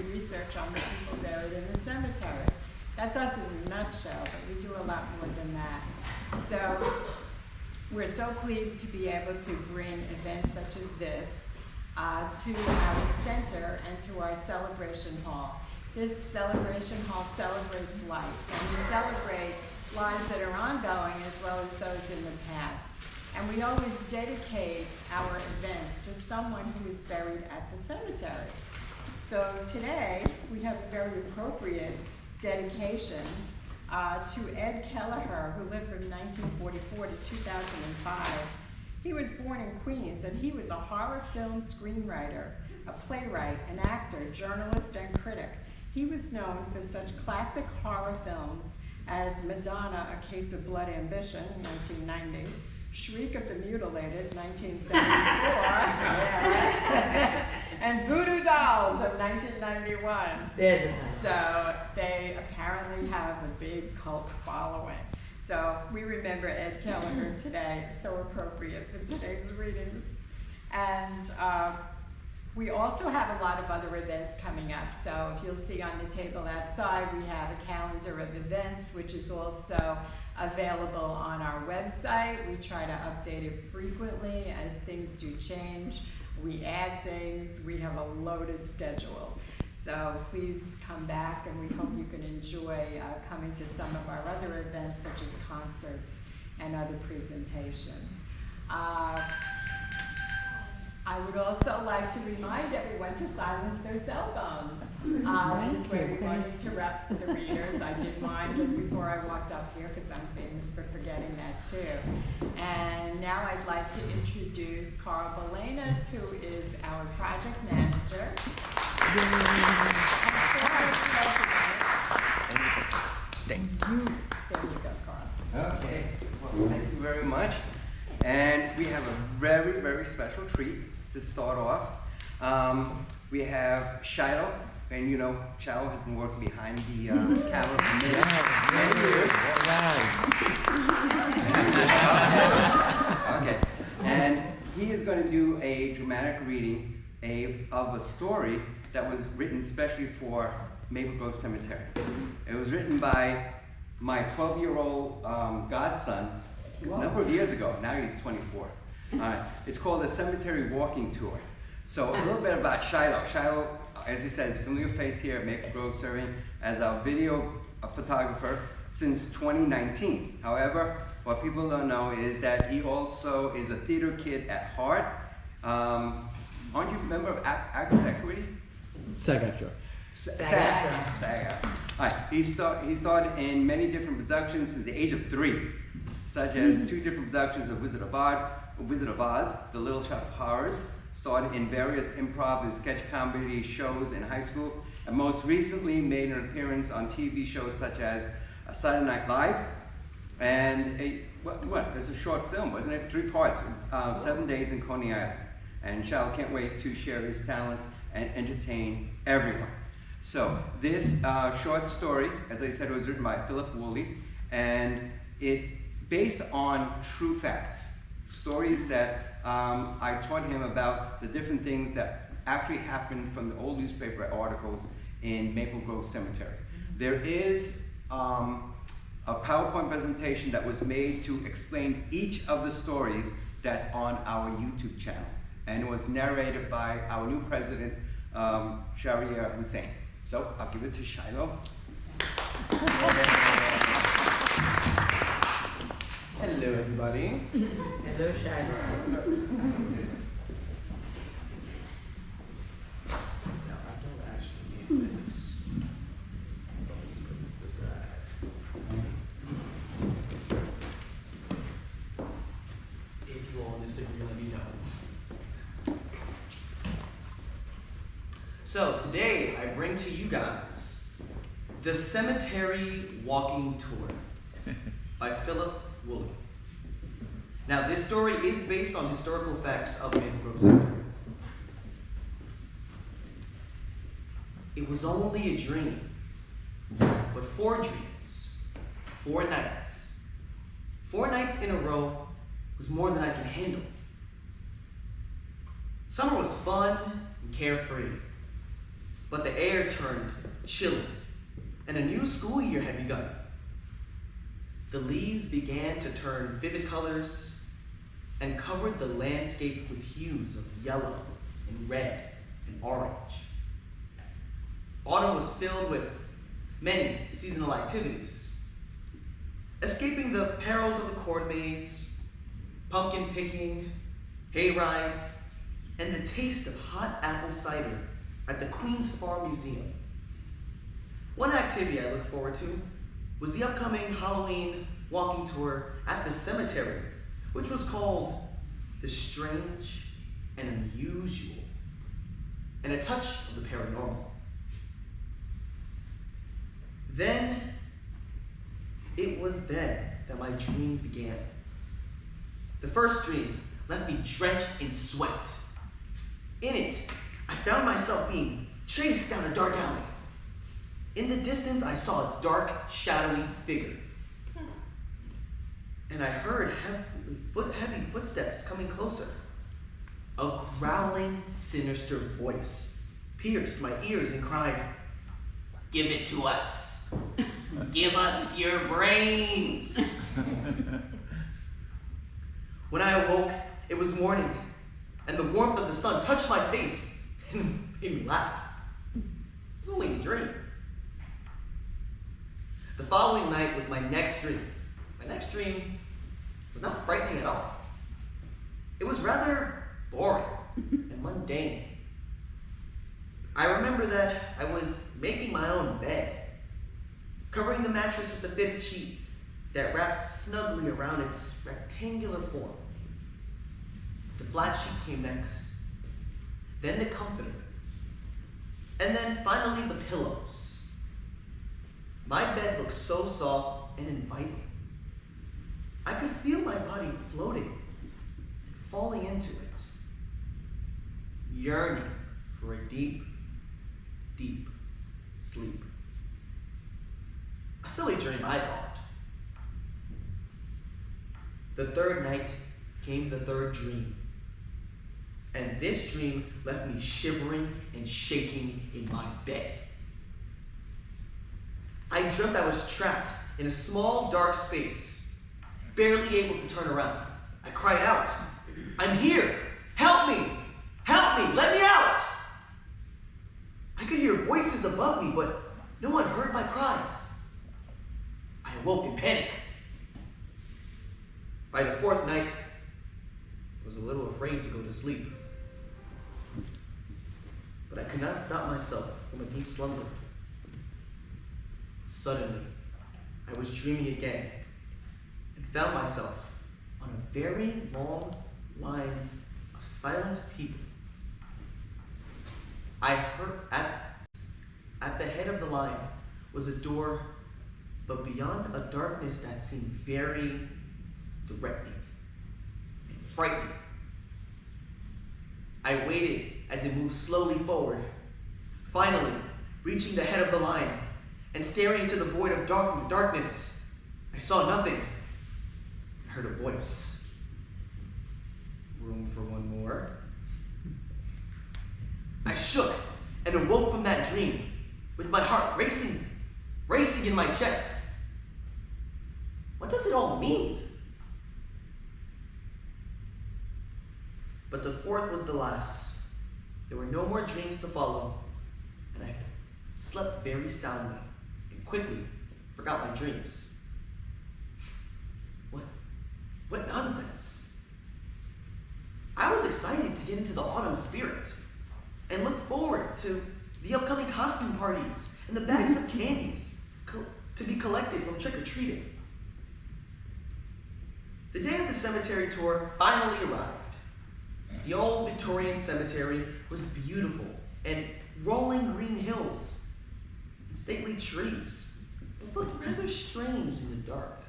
research on the people buried in the cemetery. That's us in a nutshell, but we do a lot more than that. So we're so pleased to be able to bring events such as this to our center and to our celebration hall. This celebration hall celebrates life, and we celebrate lives that are ongoing as well as those in the past. And we always dedicate our events to someone who is buried at the cemetery. So today, we have a very appropriate dedication to Ed Kelleher, who lived from 1944 to 2005. He was born in Queens, and he was a horror film screenwriter, a playwright, an actor, journalist, and critic. He was known for such classic horror films as Madonna, A Case of Blood Ambition, 1990, Shriek of the Mutilated, 1974, yeah. And Voodoo Dolls of 1991. So they apparently have a big cult following. So we remember Ed Kelleher today, so appropriate for today's readings. And we also have a lot of other events coming up. So if you'll see on the table outside, we have a calendar of events, which is also available on our website. We try to update it frequently as things do change. We add things. We have a loaded schedule. So please come back, and we hope you can enjoy coming to some of our other events, such as concerts and other presentations. I would also like to remind everyone to silence their cell phones. This way we won't interrupt the readers. I did mine just before I walked up here because I'm famous for forgetting that too. And now I'd like to introduce Carl Belenas, who is our project manager. Thank you. There you go, Carl. Okay, well, thank you very much. And we have a very, very special treat to start off. We have Shiloh, and you know, Shiloh has been working behind the camera for many years. Okay, and he is going to do a dramatic reading of a story that was written especially for Maple Grove Cemetery. It was written by my 12-year-old godson a number of years ago. Now he's 24. It's called the Cemetery Walking Tour. So a little bit about Shiloh. Shiloh, as he says, familiar face here at Maple Grove, serving as our video photographer since 2019. However, what people don't know is that he also is a theater kid at heart. Aren't you a member of Actors Equity? SAG-AFTRA. SAG-AFTRA. All right. He started in many different productions since the age of 3, such as 2 different productions of Wizard of Oz, The Little Shop of Horrors, started in various improv and sketch comedy shows in high school, and most recently made an appearance on TV shows such as Saturday Night Live, and it's a short film, wasn't it? 3 parts, 7 Days in Coney Island. And Shiloh can't wait to share his talents and entertain everyone. So this short story, as I said, was written by Philip Woolley, and it based on true facts, stories that I taught him about the different things that actually happened from the old newspaper articles in Maple Grove Cemetery. There is a PowerPoint presentation that was made to explain each of the stories that's on our YouTube channel, and it was narrated by our new president, Shahriar Hussain. So I'll give it to Shiloh. Hello, everybody. Hello, Shiloh. No, I don't actually need this. Put this aside. If you all disagree, let me know. So today I bring to you guys The Cemetery Walking Tour by Philip Woolley. Now this story is based on historical facts of Maple Grove Cemetery. It was only a dream, but 4 dreams, 4 nights. 4 nights in a row was more than I could handle. Summer was fun and carefree. but the air turned chilly, and a new school year had begun. The leaves began to turn vivid colors and covered the landscape with hues of yellow and red and orange. Autumn was filled with many seasonal activities. Escaping the perils of the corn maze, pumpkin picking, hay rides, and the taste of hot apple cider at the Queen's Farm Museum. One activity I look forward to was the upcoming Halloween walking tour at the cemetery, which was called The Strange and Unusual, and a touch of the paranormal. Then, it was then that my dream began. The first dream left me drenched in sweat. In it, I found myself being chased down a dark alley. In the distance, I saw a dark, shadowy figure. And I heard heavy footsteps coming closer. A growling, sinister voice pierced my ears and cried, "Give it to us. Give us your brains." When I awoke, it was morning, and the warmth of the sun touched my face and made me laugh. It was only a dream. The following night was my next dream. My next dream was not frightening at all. It was rather boring and mundane. I remember that I was making my own bed, covering the mattress with a fitted sheet that wrapped snugly around its rectangular form. The flat sheet came next, then the comforter, and then finally the pillows. My bed looked so soft and inviting. I could feel my body floating and falling into it, yearning for a deep, deep sleep. A silly dream, I thought. The third night came the third dream, and this dream left me shivering and shaking in my bed. I dreamt I was trapped in a small, dark space, barely able to turn around. I cried out, "I'm here! Help me! Help me! Let me out!" I could hear voices above me, but no one heard my cries. I awoke in panic. By the fourth night, I was a little afraid to go to sleep. But I could not stop myself from a deep slumber. Suddenly, I was dreaming again and found myself on a very long line of silent people. I heard at the head of the line was a door, but beyond a darkness that seemed very threatening and frightening. I waited as it moved slowly forward, finally reaching the head of the line and staring into the void of darkness. I saw nothing. I heard a voice. "Room for one more?" I shook and awoke from that dream with my heart racing in my chest. What does it all mean? But the fourth was the last. There were no more dreams to follow, and I slept very soundly and quickly forgot my dreams. What nonsense! I was excited to get into the autumn spirit and look forward to the upcoming costume parties and the bags of candies to be collected from trick-or-treating. The day of the cemetery tour finally arrived. The old Victorian cemetery was beautiful, and rolling green hills and stately trees looked rather strange in the dark.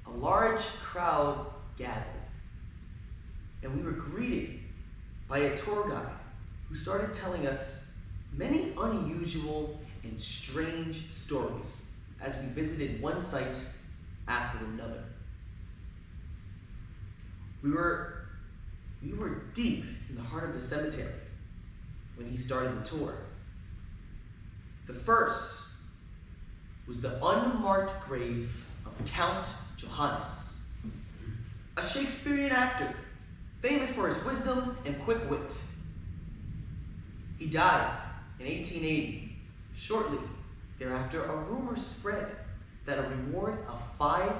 A large crowd gathered, and we were greeted by a tour guide who started telling us many unusual and strange stories as we visited one site after another. We were deep in the heart of the cemetery, when he started the tour. The first was the unmarked grave of Count Johannes, a Shakespearean actor famous for his wisdom and quick wit. He died in 1880. Shortly thereafter, a rumor spread that a reward of $500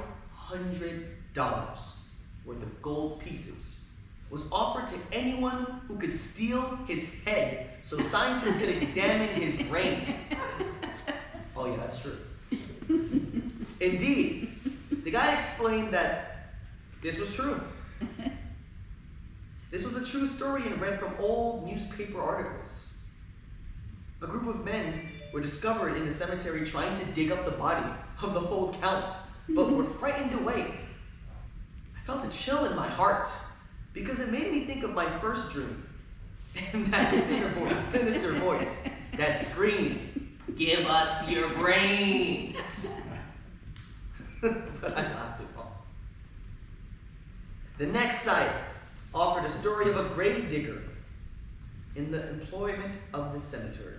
worth of gold pieces was offered to anyone who could steal his head so scientists could examine his brain. Oh yeah, that's true. Indeed, the guy explained that this was true. This was a true story and read from old newspaper articles. A group of men were discovered in the cemetery trying to dig up the body of the old count, but were frightened away. I felt a chill in my heart because it made me think of my first dream and that sinister voice that screamed, "Give us your brains!" But I laughed it off. The next site offered a story of a grave digger in the employment of the cemetery.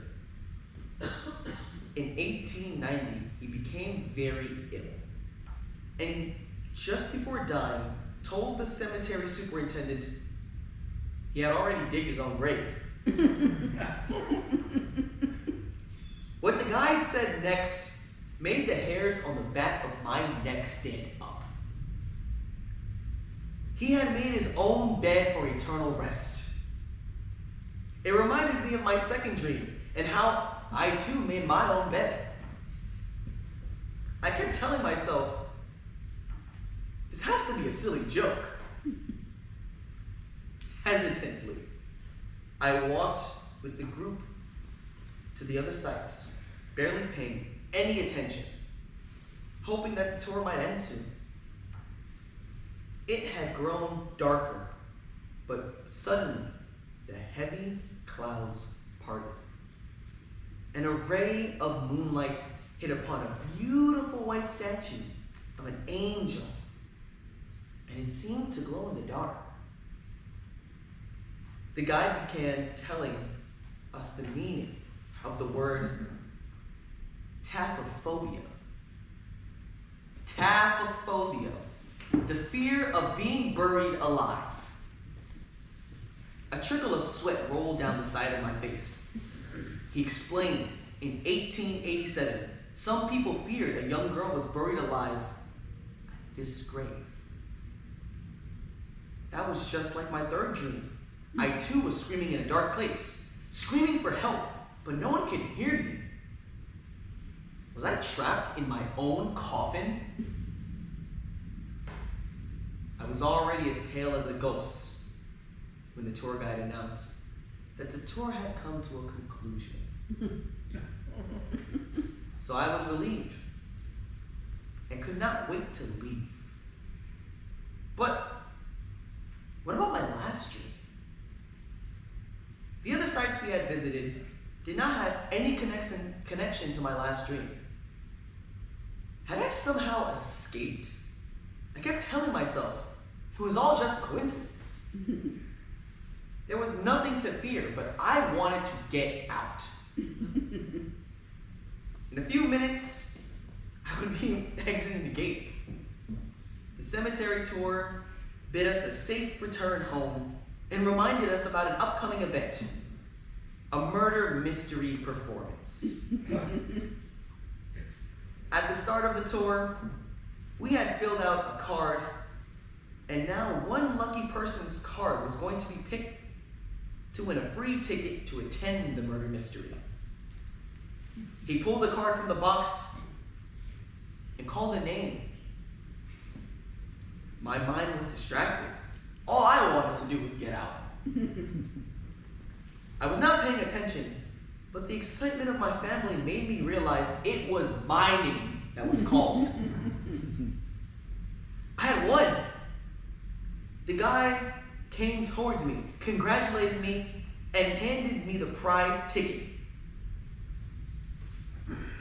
In 1890, he became very ill, and just before dying, told the cemetery superintendent he had already digged his own grave. What the guide said next made the hairs on the back of my neck stand up. He had made his own bed for eternal rest. It reminded me of my second dream and how I too made my own bed. I kept telling myself, this has to be a silly joke. Hesitantly, I walked with the group to the other sites, barely paying any attention, hoping that the tour might end soon. It had grown darker, but suddenly the heavy clouds parted. And a ray of moonlight hit upon a beautiful white statue of an angel, and it seemed to glow in the dark. The guide began telling us the meaning of the word taphophobia. Taphophobia, the fear of being buried alive. A trickle of sweat rolled down the side of my face. He explained, in 1887, some people feared a young girl was buried alive at this grave. That was just like my third dream. I too was screaming in a dark place, screaming for help, but no one could hear me. Was I trapped in my own coffin? I was already as pale as a ghost when the tour guide announced that the tour had come to a conclusion. So I was relieved and could not wait to leave. But what about my last dream? The other sites we had visited did not have any connection to my last dream. Had I somehow escaped? I kept telling myself it was all just coincidence. There was nothing to fear, but I wanted to get out. In a few minutes, I would be exiting the gate. The cemetery tour bid us a safe return home and reminded us about an upcoming event, a murder mystery performance. At the start of the tour, we had filled out a card, and now one lucky person's card was going to be picked to win a free ticket to attend the murder mystery. He pulled the card from the box and called a name. My mind was distracted. All I wanted to do was get out. I was not paying attention, but the excitement of my family made me realize it was my name that was called. I had won. The guy came towards me, congratulated me, and handed me the prize ticket.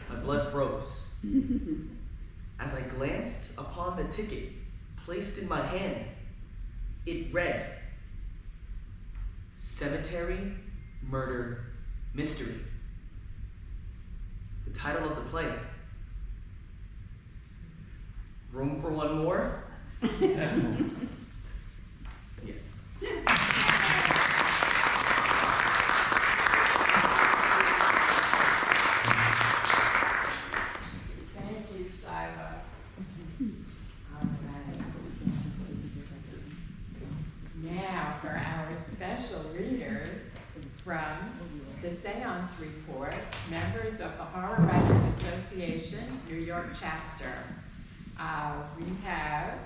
My blood froze. As I glanced upon the ticket placed in my hand, it read, Cemetery murder mystery. The title of the play, Room for One More? Yeah. Thank you, Shiloh. All right. Now for our special readers from the Seance Report, members of the Horror Writers Association, New York chapter. We have,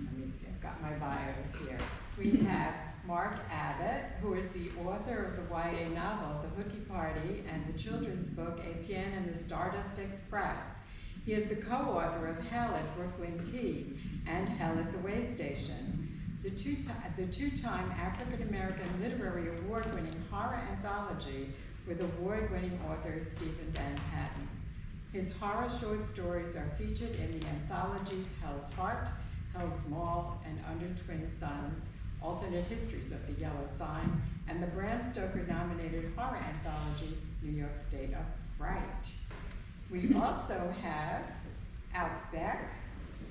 let me see, I've got my bios here. We have Mark Abbott, who is the author of the YA novel, The Hooky Party, and the children's book, Etienne and the Stardust Express. He is the co-author of Hell at Brooklyn Tea and Hell at the Way Station, the two-time African-American Literary Award-winning horror anthology with award-winning author Stephen Van Patten. His horror short stories are featured in the anthologies Hell's Heart, Hell's Mall, and Under Twin Suns, Alternate Histories of the Yellow Sign, and the Bram Stoker-nominated horror anthology, New York State of Fright. We also have Outback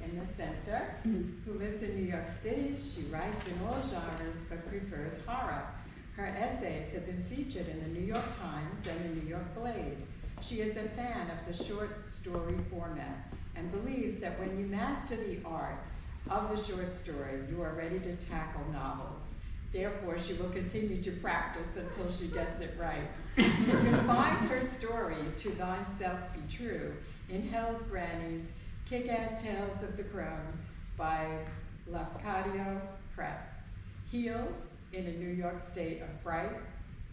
in the center, who lives in New York City. She writes in all genres, but prefers horror. Her essays have been featured in the New York Times and the New York Blade. She is a fan of the short story format and believes that when you master the art of the short story, you are ready to tackle novels. Therefore, she will continue to practice until she gets it right. You can find her story, To Thine Self Be True, in Hell's Grannies, Kick-Ass Tales of the Crone by Lafcadio Press. Heels in a New York State of Fright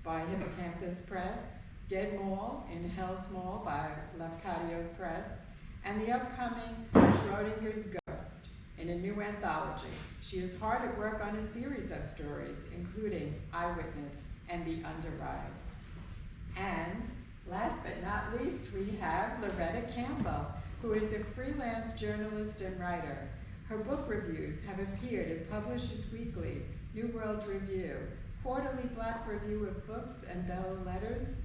by Hippocampus Press. Dead Mall in Hell's Mall by Lafcadio Press. And the upcoming Schrodinger's Ghost in a new anthology. She is hard at work on a series of stories, including Eyewitness and The Underride. And last but not least, we have Loretta Campbell, who is a freelance journalist and writer. Her book reviews have appeared in Publishers Weekly, New World Review, Quarterly Black Review of Books, and Bell Letters.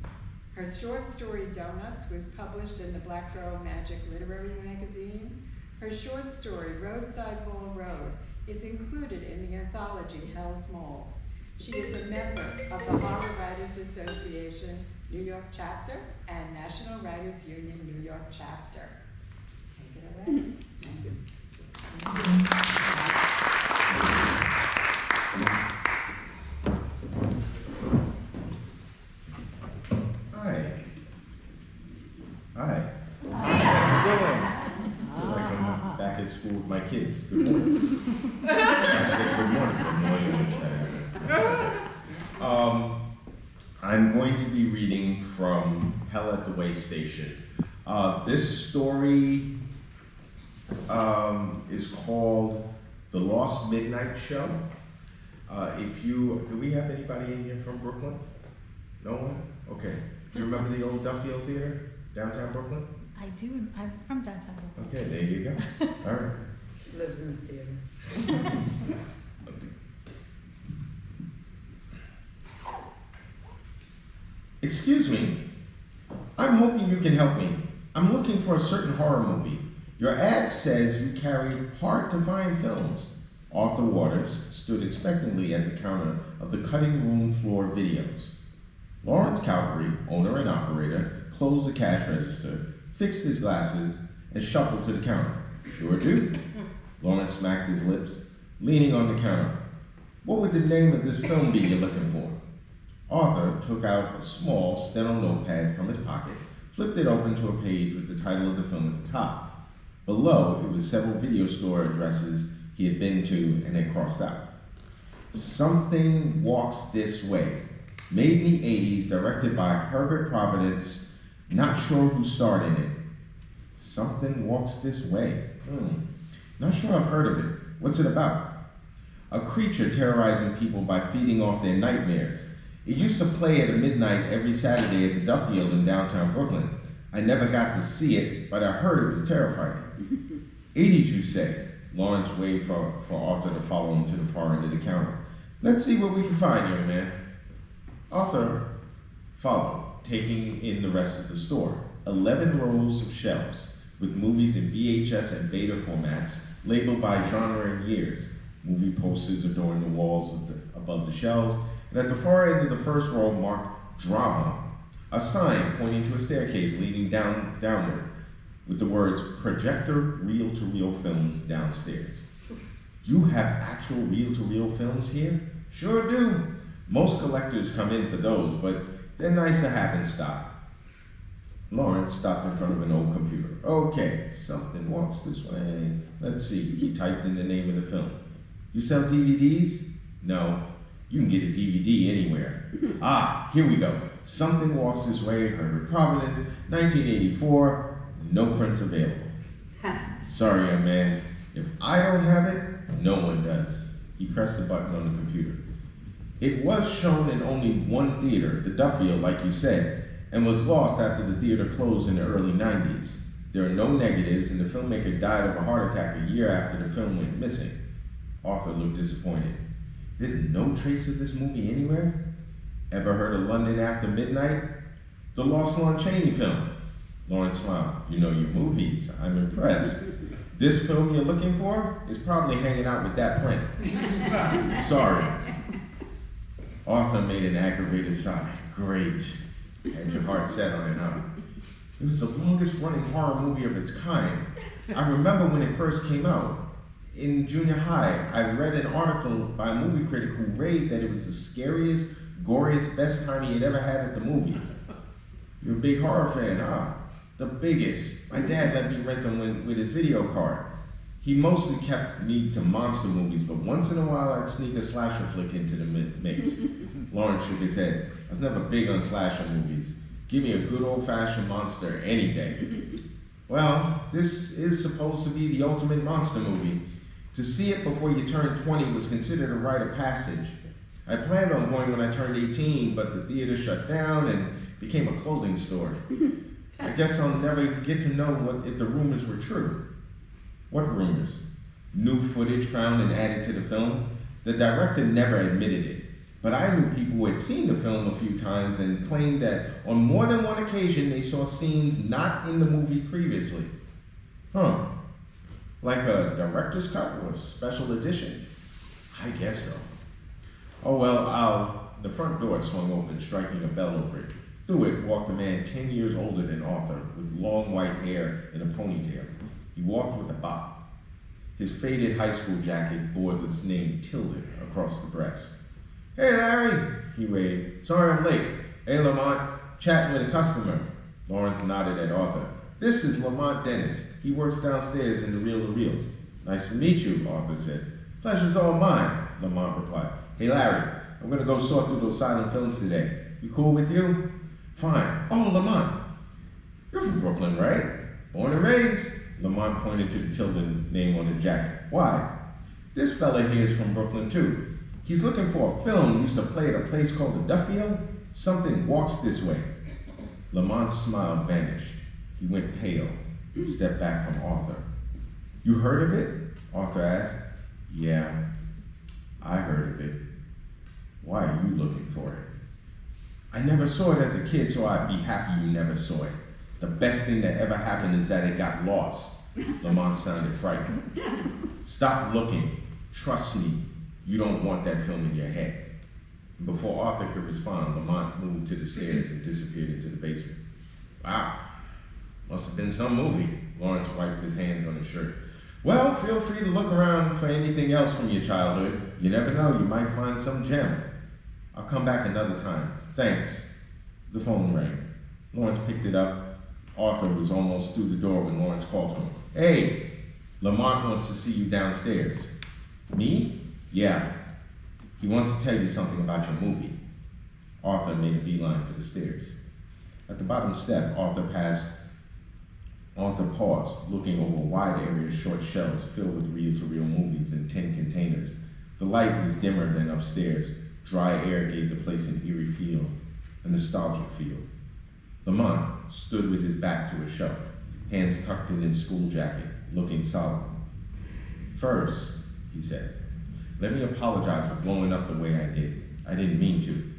Her short story Donuts was published in the Black Girl Magic Literary Magazine. Her short story Roadside Mall Road is included in the anthology Hell's Malls. She is a member of the Horror Writers Association New York chapter and National Writers Union New York chapter. Take it away. Thank you. Hi. Hi. How you doing? I feel like I'm back at school with my kids. Good morning. I said good morning. Good morning. I'm going to be reading from Hell at the Way Station. This story is called The Lost Midnight Show. Do we have anybody in here from Brooklyn? No one? Okay. Do you remember the old Duffield Theater, downtown Brooklyn? I do. I'm from downtown Brooklyn. Okay, there you go. All right. Lives in the theater. Excuse me. I'm hoping you can help me. I'm looking for a certain horror movie. Your ad says you carry hard-to-find films. Arthur Waters stood expectantly at the counter of the cutting room floor videos. Lawrence Calvary, owner and operator, closed the cash register, fixed his glasses, and shuffled to the counter. Sure do. Lawrence smacked his lips, leaning on the counter. What would the name of this film be you're looking for? Arthur took out a small steno notepad from his pocket, flipped it open to a page with the title of the film at the top. Below, it was several video store addresses he had been to and had crossed out. Something Walks This Way. Made in the 80s, directed by Herbert Providence. Not sure who starred in it. Something Walks This Way. Not sure I've heard of it. What's it about? A creature terrorizing people by feeding off their nightmares. It used to play at midnight every Saturday at the Duffield in downtown Brooklyn. I never got to see it, but I heard it was terrifying. 80s, you say? Lawrence waved for Arthur to follow him to the far end of the counter. Let's see what we can find, young man. Arthur followed, taking in the rest of the store. 11 rows of shelves with movies in VHS and beta formats labeled by genre and years. Movie posters adorn the walls above the shelves, and at the far end of the first row marked Drama, a sign pointing to a staircase leading downward with the words Projector Reel-to-Reel Films downstairs. You have actual reel-to-reel films here? Sure do. Most collectors come in for those, but they're nice to have in stock. Lawrence stopped in front of an old computer. Okay, something walks this way. Let's see, he typed in the name of the film. You sell DVDs? No, you can get a DVD anywhere. Ah, here we go. Something Walks This Way, Herbert Providence, 1984, no prints available. Sorry, young man, if I don't have it, no one does. He pressed the button on the computer. It was shown in only one theater, the Duffield, like you said, and was lost after the theater closed in the early 90s. There are no negatives, and the filmmaker died of a heart attack a year after the film went missing. Arthur looked disappointed. There's no trace of this movie anywhere? Ever heard of London After Midnight? The Lost Lon Chaney film. Lawrence smiled. You know your movies. I'm impressed. This film you're looking for is probably hanging out with that print. Sorry. Arthur made an aggravated sigh. Great. Had your heart set on it, huh? It was the longest running horror movie of its kind. I remember when it first came out. In junior high, I read an article by a movie critic who raved that it was the scariest, goriest, best time he had ever had at the movies. You're a big horror fan, huh? The biggest. My dad let me rent them with his video card. He mostly kept me to monster movies, but once in a while I'd sneak a slasher flick into the mix. Lawrence shook his head. I was never big on slasher movies. Give me a good old-fashioned monster any day. Well, this is supposed to be the ultimate monster movie. To see it before you turned 20 was considered a rite of passage. I planned on going when I turned 18, but the theater shut down and became a clothing store. I guess I'll never get to know if the rumors were true. What rumors? New footage found and added to the film? The director never admitted it, but I knew people who had seen the film a few times and claimed that on more than one occasion they saw scenes not in the movie previously. Huh. Like a director's cut or a special edition? I guess so. Oh well, the front door swung open, striking a bell over it. Through it walked a man 10 years older than Arthur, with long white hair and a ponytail. He walked with a bop. His faded high school jacket bore his name tilted across the breast. Hey Larry, he waved. Sorry I'm late. Hey Lamont, chatting with a customer. Lawrence nodded at Arthur. This is Lamont Dennis. He works downstairs in the Reel-to-Reels. Nice to meet you, Arthur said. Pleasure's all mine, Lamont replied. Hey Larry, I'm gonna go sort through those silent films today. You cool with you? Fine. Oh, Lamont, you're from Brooklyn, right? Born and raised. Lamont pointed to the Tilden name on the jacket. Why? This fella here is from Brooklyn too. He's looking for a film used to play at a place called the Duffield. Something Walks This Way. Lamont's smile vanished. He went pale and stepped back from Arthur. You heard of it? Arthur asked. Yeah, I heard of it. Why are you looking for it? I never saw it as a kid, so I'd be happy you never saw it. The best thing that ever happened is that it got lost. Lamont sounded frightened. Stop looking. Trust me, you don't want that film in your head. Before Arthur could respond, Lamont moved to the stairs and disappeared into the basement. Wow, must have been some movie. Lawrence wiped his hands on his shirt. Well, feel free to look around for anything else from your childhood. You never know, you might find some gem. I'll come back another time. Thanks. The phone rang. Lawrence picked it up. Arthur was almost through the door when Lawrence called to him. Hey, Lamont wants to see you downstairs. Me? Yeah. He wants to tell you something about your movie. Arthur made a beeline for the stairs. At the bottom step, Arthur paused, looking over a wide area of short shelves filled with reel-to-reel movies in tin containers. The light was dimmer than upstairs. Dry air gave the place an eerie feel, a nostalgic feel. Lamont stood with his back to a shelf, hands tucked in his school jacket, looking solemn. First, he said, let me apologize for blowing up the way I did. I didn't mean to.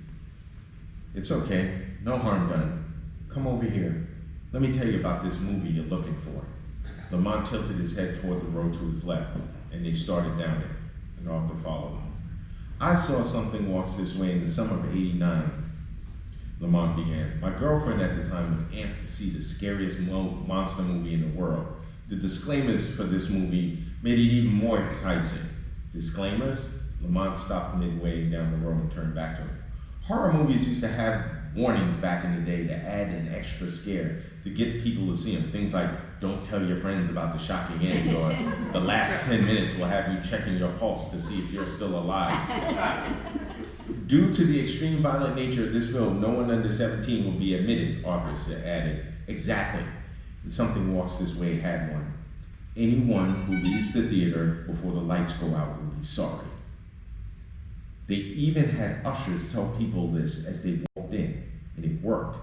It's okay, no harm done. Come over here. Let me tell you about this movie you're looking for. Lamont tilted his head toward the road to his left, and they started down it, and Arthur followed. I saw something walks this way in the summer of '89, Lamont began. My girlfriend at the time was amped to see the scariest monster movie in the world. The disclaimers for this movie made it even more enticing. Disclaimers? Lamont stopped midway down the road and turned back to him. Horror movies used to have warnings back in the day to add an extra scare to get people to see them. Things like, don't tell your friends about the shocking end, or the last 10 minutes will have you checking your pulse to see if you're still alive. Due to the extreme violent nature of this film, no one under 17 will be admitted, Arthur added. Exactly. And Something Walks This Way had one. Anyone who leaves the theater before the lights go out will be sorry. They even had ushers tell people this as they walked in, and it worked.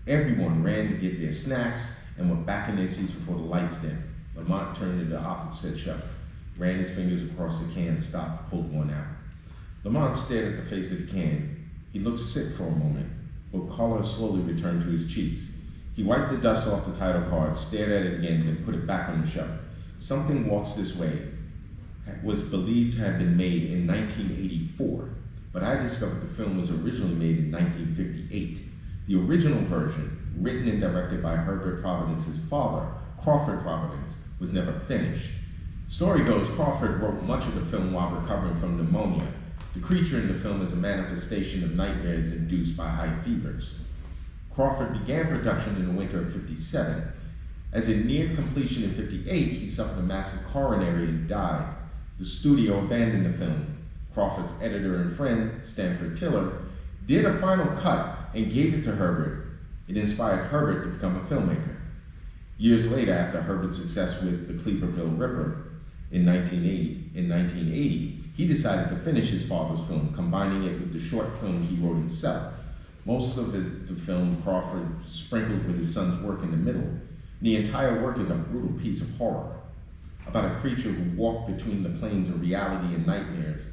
Everyone ran to get their snacks and went back in their seats before the lights dimmed. Lamont turned to the opposite shelf, ran his fingers across the can, stopped, pulled one out. Lamont stared at the face of the can. He looked sick for a moment, but color slowly returned to his cheeks. He wiped the dust off the title card, stared at it again, then put it back on the shelf. Something Walks This Way was believed to have been made in 1984, but I discovered the film was originally made in 1958. The original version, written and directed by Herbert Providence's father, Crawford Providence, was never finished. Story goes, Crawford wrote much of the film while recovering from pneumonia. The creature in the film is a manifestation of nightmares induced by high fevers. Crawford began production in the winter of '57. As it neared completion in '58, he suffered a massive coronary and died. The studio abandoned the film. Crawford's editor and friend, Stanford Tiller, did a final cut and gave it to Herbert. It inspired Herbert to become a filmmaker. Years later, after Herbert's success with The Cleaverville Ripper in 1980, he decided to finish his father's film, combining it with the short film he wrote himself. Most of the film Crawford sprinkled with his son's work in the middle. The entire work is a brutal piece of horror about a creature who walked between the planes of reality and nightmares.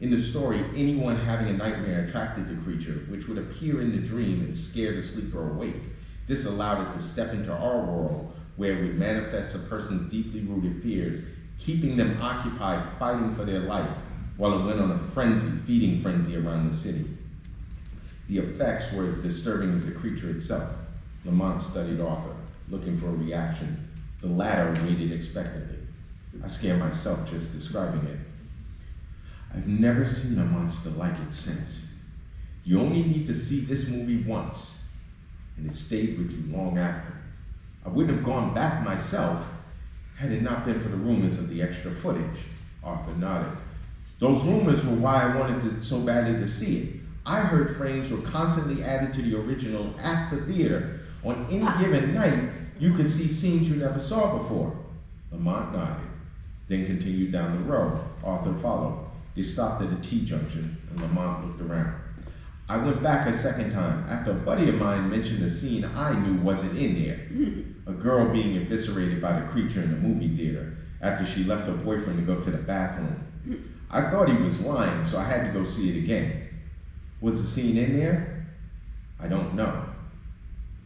In the story, anyone having a nightmare attracted the creature, which would appear in the dream and scare the sleeper awake. This allowed it to step into our world, where it would manifest a person's deeply rooted fears, keeping them occupied fighting for their life, while it went on a feeding frenzy around the city. The effects were as disturbing as the creature itself. Lamont studied Arthur, looking for a reaction. The latter waited expectantly. I scared myself just describing it. I've never seen a monster like it since. You only need to see this movie once, and it stayed with you long after. I wouldn't have gone back myself had it not been for the rumors of the extra footage. Arthur nodded. Those rumors were why I wanted so badly to see it. I heard frames were constantly added to the original at the theater. On any given night, you could see scenes you never saw before. Lamont nodded, then continued down the road. Arthur followed. They stopped at a T-junction, and Lamont looked around. I went back a second time after a buddy of mine mentioned a scene I knew wasn't in there. A girl being eviscerated by the creature in the movie theater after she left her boyfriend to go to the bathroom. I thought he was lying, so I had to go see it again. Was the scene in there? I don't know.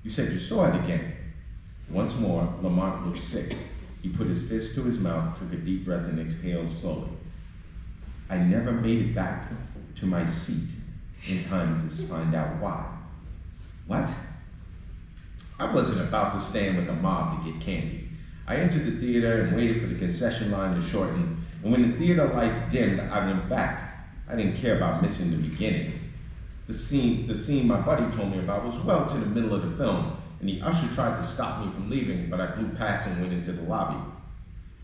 You said you saw it again. Once more, Lamont looked sick. He put his fist to his mouth, took a deep breath, and exhaled slowly. I never made it back to my seat in time to find out why. What? I wasn't about to stand with the mob to get candy. I entered the theater and waited for the concession line to shorten, and when the theater lights dimmed, I went back. I didn't care about missing the beginning. The scene my buddy told me about was well to the middle of the film, and the usher tried to stop me from leaving, but I blew past and went into the lobby.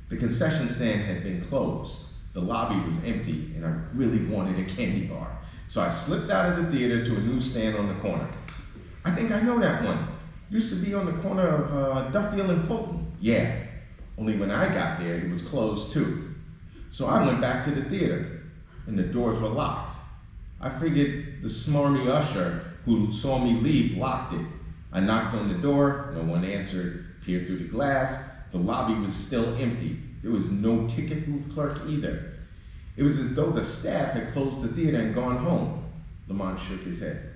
The concession stand had been closed. The lobby was empty, and I really wanted a candy bar. So I slipped out of the theater to a newsstand on the corner. I think I know that one. Used to be on the corner of Duffield and Fulton. Yeah, only when I got there, it was closed too. So I went back to the theater, and the doors were locked. I figured the smarmy usher who saw me leave locked it. I knocked on the door, no one answered, peered through the glass. The lobby was still empty. There was no ticket booth clerk either. It was as though the staff had closed the theater and gone home. Lamont shook his head.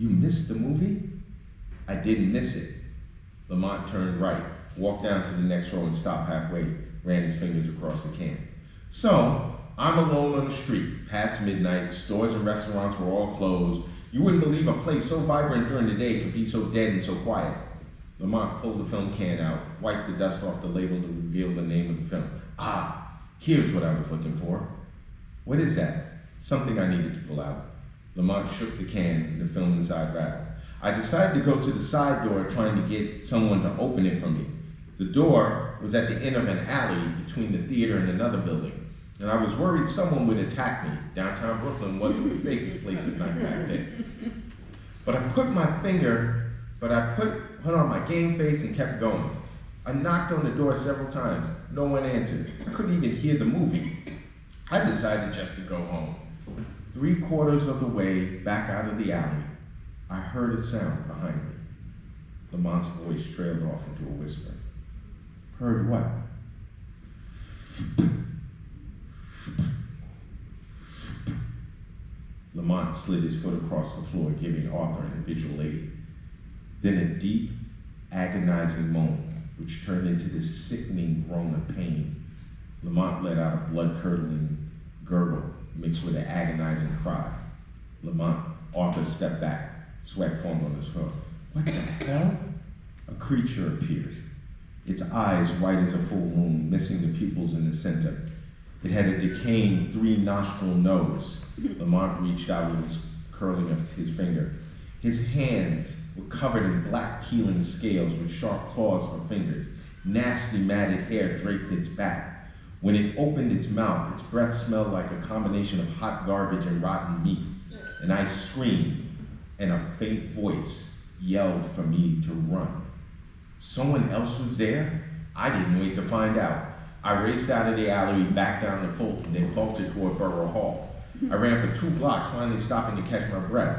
You missed the movie? I didn't miss it. Lamont turned right, walked down to the next row and stopped halfway, ran his fingers across the can. So, I'm alone on the street, past midnight, stores and restaurants were all closed. You wouldn't believe a place so vibrant during the day could be so dead and so quiet. Lamont pulled the film can out, wiped the dust off the label to reveal the name of the film. Ah, here's what I was looking for. What is that? Something I needed to pull out. Lamont shook the can and the film inside rattled. I decided to go to the side door trying to get someone to open it for me. The door was at the end of an alley between the theater and another building, and I was worried someone would attack me. Downtown Brooklyn wasn't the safest place at night back then. But I put on my game face and kept going. I knocked on the door several times. No one answered. I couldn't even hear the movie. I decided just to go home. 3/4 of the way back out of the alley, I heard a sound behind me. Lamont's voice trailed off into a whisper. Heard what? Lamont slid his foot across the floor, giving Arthur a visual aid. Then a deep, agonizing moan, which turned into this sickening groan of pain. Lamont let out a blood-curdling gurgle mixed with an agonizing cry. Arthur stepped back, sweat formed on his throat. What the hell? A creature appeared, its eyes white as a full moon, missing the pupils in the center. It had a decaying 3-nostril nose. Lamont reached out with his curling of his finger. His hands were covered in black peeling scales with sharp claws for fingers. Nasty matted hair draped its back. When it opened its mouth, its breath smelled like a combination of hot garbage and rotten meat. And I screamed, and a faint voice yelled for me to run. Someone else was there? I didn't wait to find out. I raced out of the alley, back down to Fulton, then bolted toward Borough Hall. I ran for 2 blocks, finally stopping to catch my breath.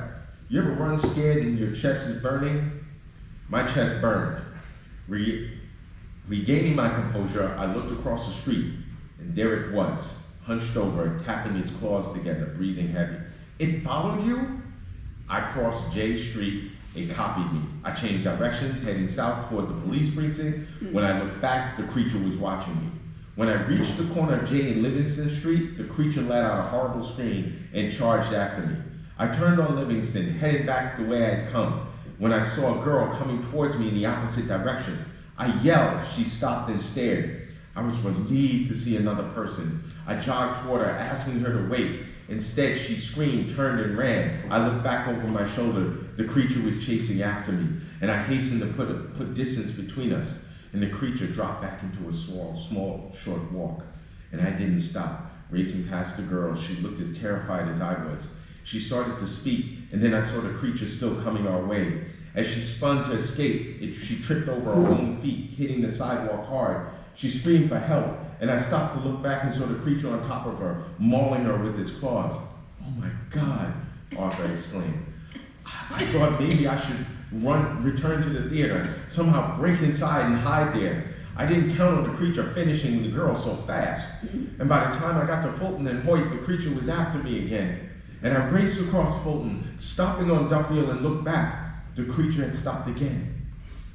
You ever run scared and your chest is burning? My chest burned. Regaining my composure, I looked across the street, and there it was, hunched over, tapping its claws together, breathing heavy. It followed you? I crossed J Street. It copied me. I changed directions, heading south toward the police precinct. When I looked back, the creature was watching me. When I reached the corner of J and Livingston Street, the creature let out a horrible scream and charged after me. I turned on Livingston, headed back the way I had come, when I saw a girl coming towards me in the opposite direction. I yelled. She stopped and stared. I was relieved to see another person. I jogged toward her, asking her to wait. Instead, she screamed, turned, and ran. I looked back over my shoulder. The creature was chasing after me, and I hastened to put distance between us. And the creature dropped back into a small, short walk. And I didn't stop. Racing past the girl, she looked as terrified as I was. She started to speak, and then I saw the creature still coming our way. As she spun to escape, she tripped over her own feet, hitting the sidewalk hard. She screamed for help, and I stopped to look back and saw the creature on top of her, mauling her with its claws. Oh my God, Arthur exclaimed. I thought maybe I should return to the theater, somehow break inside and hide there. I didn't count on the creature finishing the girl so fast. And by the time I got to Fulton and Hoyt, the creature was after me again. And I raced across Fulton, stopping on Duffield, and looked back. The creature had stopped again,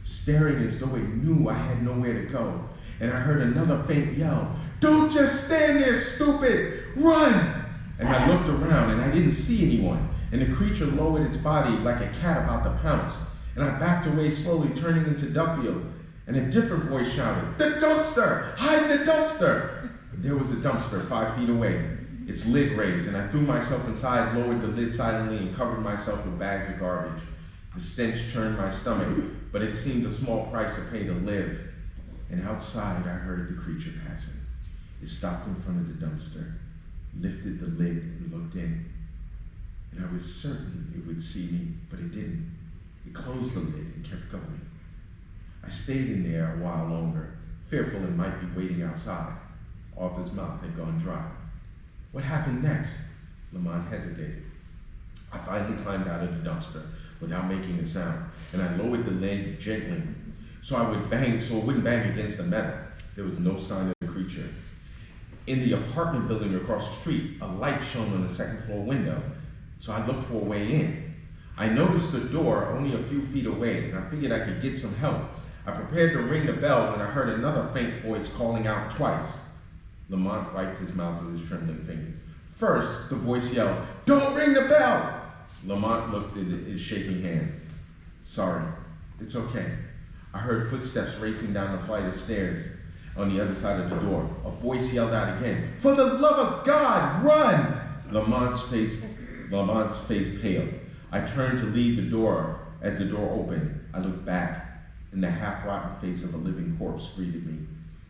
staring as though it knew I had nowhere to go. And I heard another faint yell, "Don't just stand there, stupid! Run!" And I looked around and I didn't see anyone. And the creature lowered its body like a cat about to pounce. And I backed away slowly, turning into Duffield. And a different voice shouted, "The dumpster! Hide in the dumpster!" There was a dumpster 5 feet away, its lid raised, and I threw myself inside, lowered the lid silently, and covered myself with bags of garbage. The stench churned my stomach, but it seemed a small price to pay to live. And outside, I heard the creature passing. It stopped in front of the dumpster, lifted the lid, and looked in. And I was certain it would see me, but it didn't. It closed the lid and kept going. I stayed in there a while longer, fearful it might be waiting outside. Arthur's mouth had gone dry. What happened next? Lamont hesitated. I finally climbed out of the dumpster without making a sound, and I lowered the lid gently so it wouldn't bang against the metal. There was no sign of the creature. In the apartment building across the street, a light shone on the second floor window, so I looked for a way in. I noticed the door only a few feet away, and I figured I could get some help. I prepared to ring the bell when I heard another faint voice calling out twice. Lamont wiped his mouth with his trembling fingers. First, the voice yelled, "Don't ring the bell!" Lamont looked at his shaking hand. "Sorry, it's okay." I heard footsteps racing down the flight of stairs on the other side of the door. A voice yelled out again, "For the love of God, run!" Lamont's face paled. I turned to leave the door. As the door opened, I looked back, and the half-rotten face of a living corpse greeted me.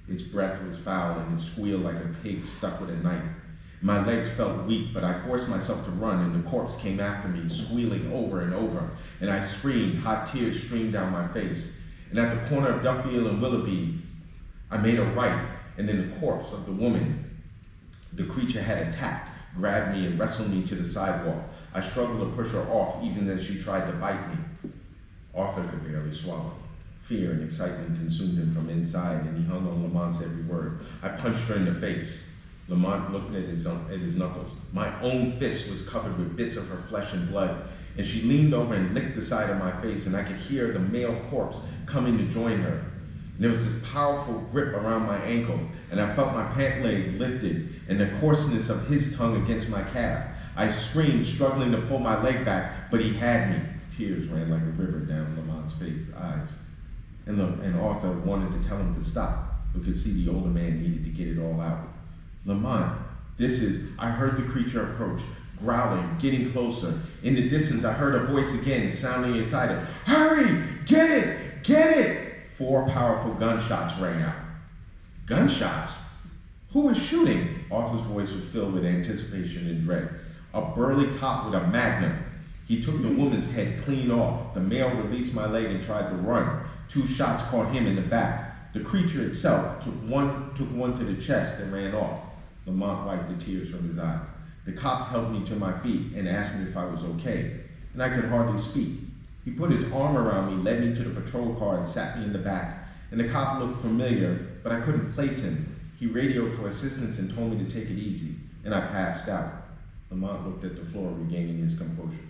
Its breath was foul, and it squealed like a pig stuck with a knife. My legs felt weak, but I forced myself to run, and the corpse came after me, squealing over and over, and I screamed. Hot tears streamed down my face. And at the corner of Duffield and Willoughby, I made a right, and then the corpse of the woman the creature had attacked grabbed me and wrestled me to the sidewalk. I struggled to push her off, even as she tried to bite me. Arthur could barely swallow. Fear and excitement consumed him from inside, and he hung on Lamont's every word. I punched her in the face. Lamont looked at his knuckles. My own fist was covered with bits of her flesh and blood, and she leaned over and licked the side of my face, and I could hear the male corpse coming to join her. And there was this powerful grip around my ankle, and I felt my pant leg lifted, and the coarseness of his tongue against my calf. I screamed, struggling to pull my leg back, but he had me. Tears ran like a river down Lamont's eyes. And Arthur wanted to tell him to stop, but could see the older man needed to get it all out. "Lamont, I heard the creature approach, growling, getting closer. In the distance, I heard a voice again, sounding excited. Hurry, get it, get it!" 4 powerful gunshots rang out. Gunshots? Who was shooting? Arthur's voice was filled with anticipation and dread. A burly cop with a magnum. He took the woman's head clean off. The male released my leg and tried to run. 2 shots caught him in the back. The creature itself took one to the chest and ran off. Lamont wiped the tears from his eyes. The cop helped me to my feet and asked me if I was okay, and I could hardly speak. He put his arm around me, led me to the patrol car, and sat me in the back. And the cop looked familiar, but I couldn't place him. He radioed for assistance and told me to take it easy, and I passed out. Lamont looked at the floor, regaining his composure.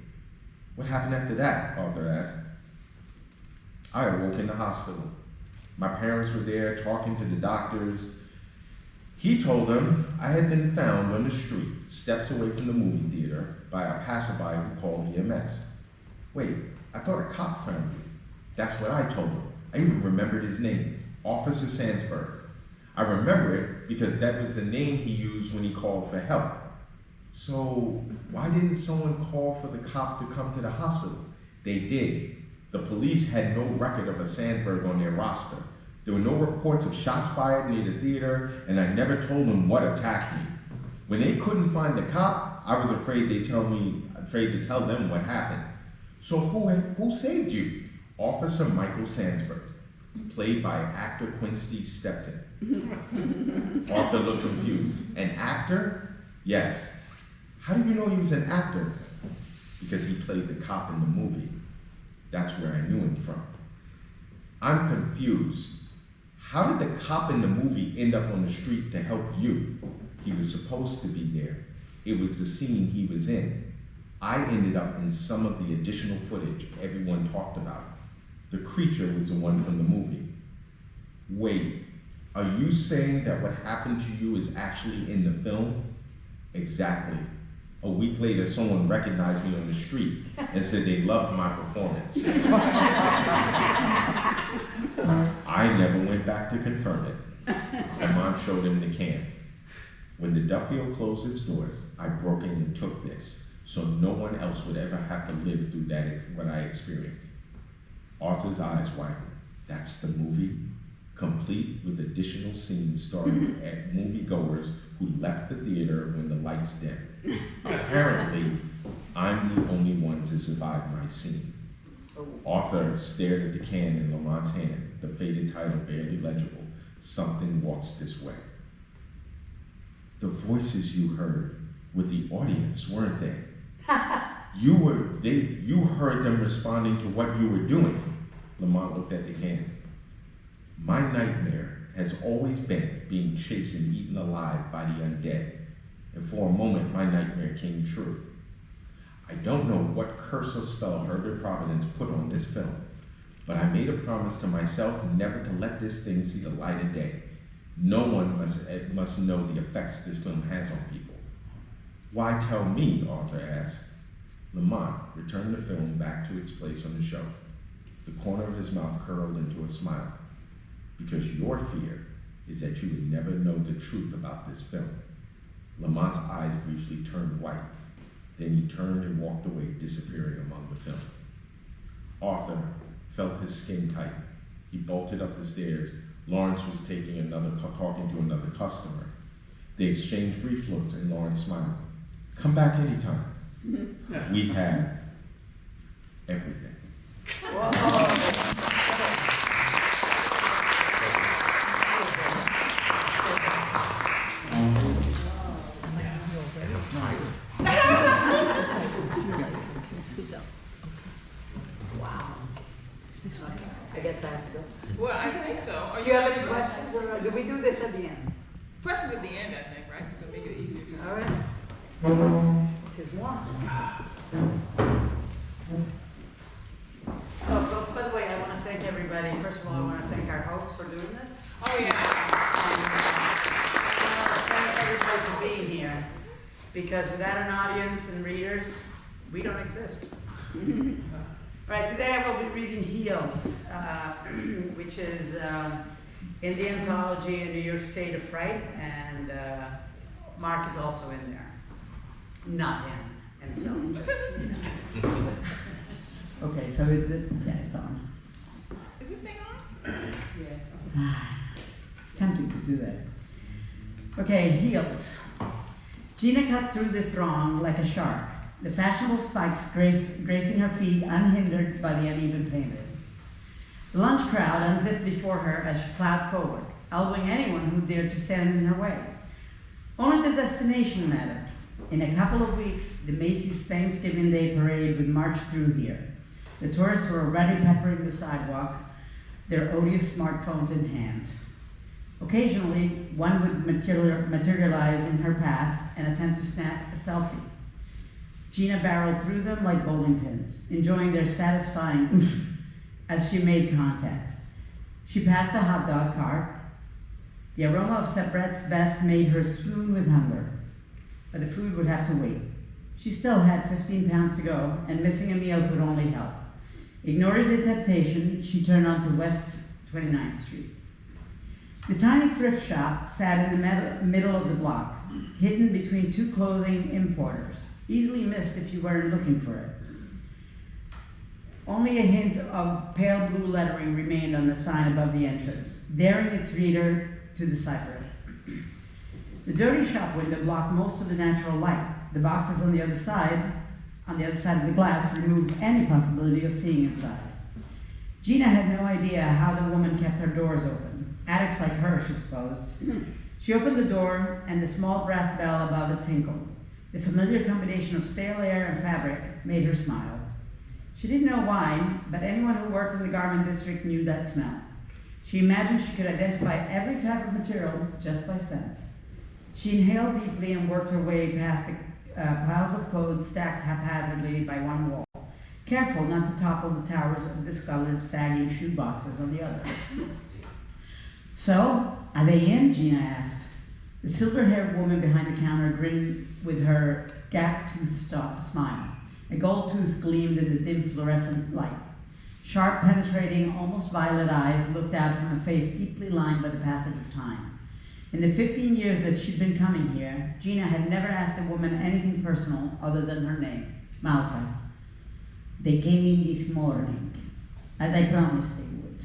"What happened after that?" Arthur asked. I awoke in the hospital. My parents were there talking to the doctors. He told them I had been found on the street, steps away from the movie theater, by a passerby who called EMS. "Wait, I thought a cop found you." That's what I told him. I even remembered his name, Officer Sandsberg. I remember it because that was the name he used when he called for help. So why didn't someone call for the cop to come to the hospital? They did. The police had no record of a Sandberg on their roster. There were no reports of shots fired near the theater, and I never told them what attacked me. When they couldn't find the cop, I was afraid to tell them what happened. So who saved you? Officer Michael Sandsberg, played by actor Quincy Stepton. Arthur looked confused. An actor? Yes. How do you know he was an actor? Because he played the cop in the movie. That's where I knew him from. I'm confused. How did the cop in the movie end up on the street to help you? He was supposed to be there. It was the scene he was in. I ended up in some of the additional footage everyone talked about. The creature was the one from the movie. Wait, are you saying that what happened to you is actually in the film? Exactly. A week later, someone recognized me on the street and said they loved my performance. I never went back to confirm it. My mom showed him the can. When the Duffield closed its doors, I broke in and took this, so no one else would ever have to live through what I experienced. Arthur's eyes widened. That's the movie? Complete with additional scenes starring at moviegoers who left the theater when the lights dimmed. Apparently, I'm the only one to survive my scene. Arthur stared at the can in Lamont's hand, the faded title barely legible. Something walks this way. The voices you heard were the audience, weren't they? You heard them responding to what you were doing. Lamont looked at the can. My nightmare has always been being chased and eaten alive by the undead. And for a moment, my nightmare came true. I don't know what curse or spell Herbert Providence put on this film, but I made a promise to myself never to let this thing see the light of day. No one must know the effects this film has on people. Why tell me, Arthur asked. Lamont returned the film back to its place on the shelf. The corner of his mouth curled into a smile. Because your fear is that you would never know the truth about this film. Lamont's eyes briefly turned white. Then he turned and walked away, disappearing among the film. Arthur felt his skin tighten. He bolted up the stairs. Lawrence was talking to another customer. They exchanged brief looks, and Lawrence smiled. Come back anytime. We have everything. I guess I have to go. Well, I think so. Do you have any questions, or do we do this at the end? Questions at the end, I think, right? So make it easier. All right. Tis moi. Oh, folks, by the way, I want to thank everybody. First of all, I want to thank our hosts for doing this. Oh, yeah. I want to thank everybody for being here, because without an audience and readers, we don't exist. Right, today I will be reading Heels, which is in the anthology in New York State of Fright, and Mark is also in there. Not him himself. Okay, so is it? Yeah, it's on. Is this thing on? Yeah. It's tempting to do that. Okay, Heels. Gina cut through the throng like a shark, the fashionable spikes gracing her feet unhindered by the uneven pavement. The lunch crowd unzipped before her as she plowed forward, elbowing anyone who dared to stand in her way. Only the destination mattered. In a couple of weeks, the Macy's Thanksgiving Day Parade would march through here. The tourists were already peppering the sidewalk, their odious smartphones in hand. Occasionally, one would materialize in her path and attempt to snap a selfie. Gina barreled through them like bowling pins, enjoying their satisfying as she made contact. She passed a hot dog cart. The aroma of Sabret's best made her swoon with hunger, but the food would have to wait. She still had 15 pounds to go, and missing a meal could only help. Ignoring the temptation, she turned onto West 29th Street. The tiny thrift shop sat in the middle of the block, hidden between two clothing importers, easily missed if you weren't looking for it. Only a hint of pale blue lettering remained on the sign above the entrance, daring its reader to decipher it. The dirty shop window blocked most of the natural light. The boxes on the other side of the glass, removed any possibility of seeing inside. Gina had no idea how the woman kept her doors open. Addicts like her, she supposed. She opened the door, and the small brass bell above it tinkled. The familiar combination of stale air and fabric made her smile. She didn't know why, but anyone who worked in the garment district knew that smell. She imagined she could identify every type of material just by scent. She inhaled deeply and worked her way past the piles of clothes stacked haphazardly by one wall, careful not to topple the towers of discolored, sagging shoe boxes on the other. So, are they in? Gina asked. The silver-haired woman behind the counter grinned with her gap-toothed smile. A gold tooth gleamed in the dim fluorescent light. Sharp, penetrating, almost violet eyes looked out from a face deeply lined by the passage of time. In the 15 years that she'd been coming here, Gina had never asked a woman anything personal other than her name, Malka. They came in this morning, as I promised they would.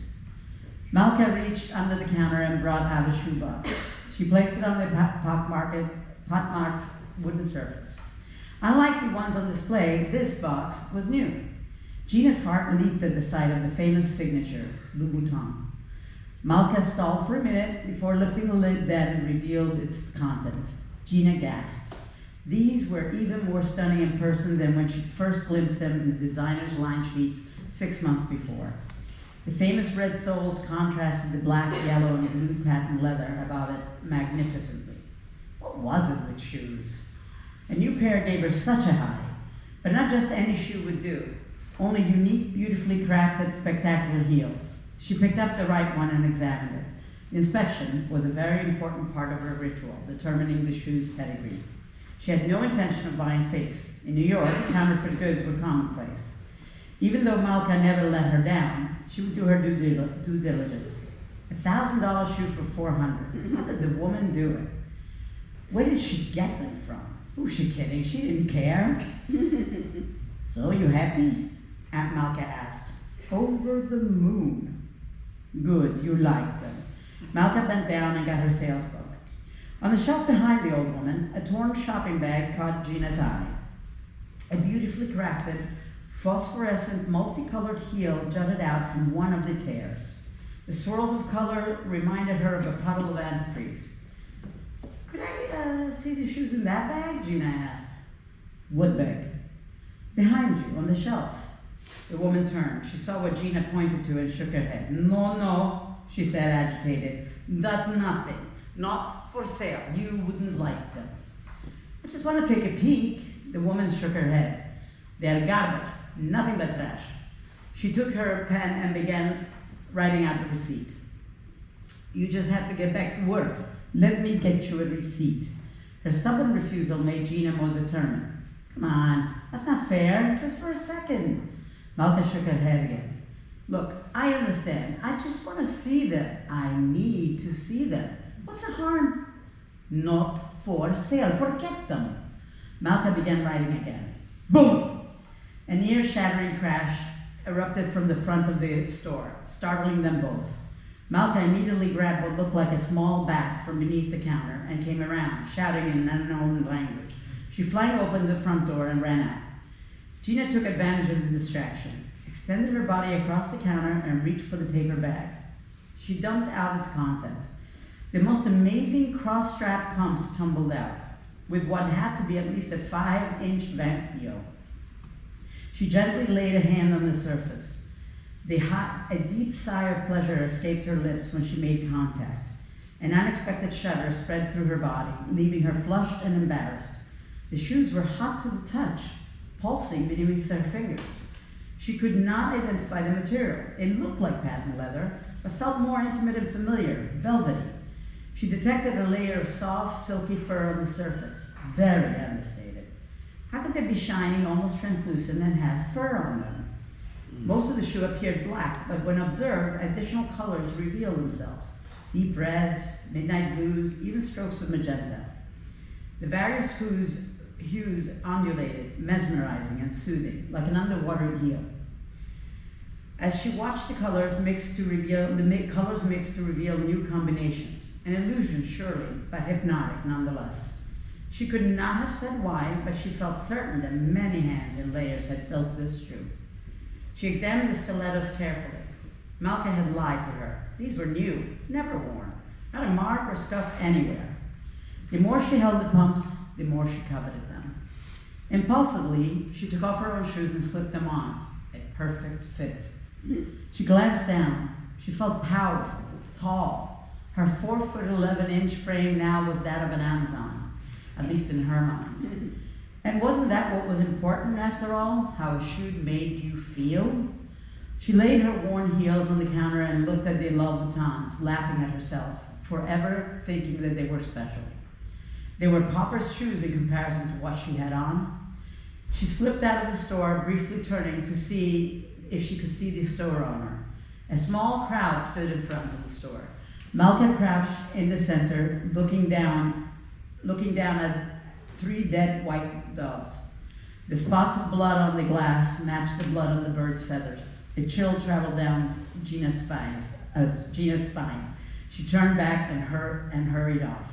Malka reached under the counter and brought out a shoebox. She placed it on the pot-marked wooden surface. Unlike the ones on display, this box was new. Gina's heart leaped at the sight of the famous signature, Louboutin. Malka stalled for a minute before lifting the lid, then revealed its content. Gina gasped. These were even more stunning in person than when she first glimpsed them in the designer's line sheets 6 months before. The famous red soles contrasted the black, yellow, and blue patent leather above it magnificently. What was it with shoes? A new pair gave her such a high. But not just any shoe would do. Only unique, beautifully crafted, spectacular heels. She picked up the right one and examined it. The inspection was a very important part of her ritual, determining the shoe's pedigree. She had no intention of buying fakes. In New York, counterfeit goods were commonplace. Even though Malka never let her down, she would do her due diligence. $1,000 shoe for $400. How did the woman do it? Where did she get them from? Who was she kidding? She didn't care. So, you happy? Aunt Malka asked. Over the moon. Good, you like them. Malka bent down and got her sales book. On the shelf behind the old woman, a torn shopping bag caught Gina's eye. A beautifully crafted, phosphorescent, multicolored heel jutted out from one of the tears. The swirls of color reminded her of a puddle of antifreeze. Could I see the shoes in that bag? Gina asked. What bag? Behind you, on the shelf. The woman turned. She saw what Gina pointed to and shook her head. No, she said, agitated. That's nothing. Not for sale. You wouldn't like them. I just want to take a peek. The woman shook her head. They're garbage. Nothing but trash. She took her pen and began writing out the receipt. You just have to get back to work. Let me get you a receipt. Her stubborn refusal made Gina more determined. Come on, that's not fair. Just for a second. Malka shook her head again. Look, I understand. I just want to see them. I need to see them. What's the harm? Not for sale. Forget them. Malka began writing again. Boom! A near-shattering crash erupted from the front of the store, startling them both. Malka immediately grabbed what looked like a small bat from beneath the counter and came around, shouting in an unknown language. She flung open the front door and ran out. Gina took advantage of the distraction, extended her body across the counter and reached for the paper bag. She dumped out its content. The most amazing cross-strap pumps tumbled out, with what had to be at least a 5-inch vamp heel. She gently laid a hand on the surface. A deep sigh of pleasure escaped her lips when she made contact. An unexpected shudder spread through her body, leaving her flushed and embarrassed. The shoes were hot to the touch, pulsing beneath her fingers. She could not identify the material. It looked like patent leather, but felt more intimate and familiar, velvety. She detected a layer of soft, silky fur on the surface, very understated. How could they be shiny, almost translucent, and have fur on them? Most of the shoe appeared black, but when observed, additional colors revealed themselves. Deep reds, midnight blues, even strokes of magenta. The various hues undulated, mesmerizing and soothing, like an underwater heel. As she watched the colors mix to reveal new combinations, an illusion surely, but hypnotic nonetheless. She could not have said why, but she felt certain that many hands and layers had built this shoe. She examined the stilettos carefully. Malka had lied to her. These were new, never worn, not a mark or scuff anywhere. The more she held the pumps, the more she coveted them. Impulsively, she took off her own shoes and slipped them on. A perfect fit. She glanced down. She felt powerful, tall. Her 4'11" frame now was that of an Amazon, at least in her mind. And wasn't that what was important after all? How a shoe made you feel? She laid her worn heels on the counter and looked at the Louboutins, laughing at herself, forever thinking that they were special. They were pauper's shoes in comparison to what she had on. She slipped out of the store, briefly turning to see if she could see the store owner. A small crowd stood in front of the store. Malka crouched in the center, looking down at 3 dead white doves. The spots of blood on the glass matched the blood on the bird's feathers. A chill traveled down Gina's spine. She turned back and hurried off.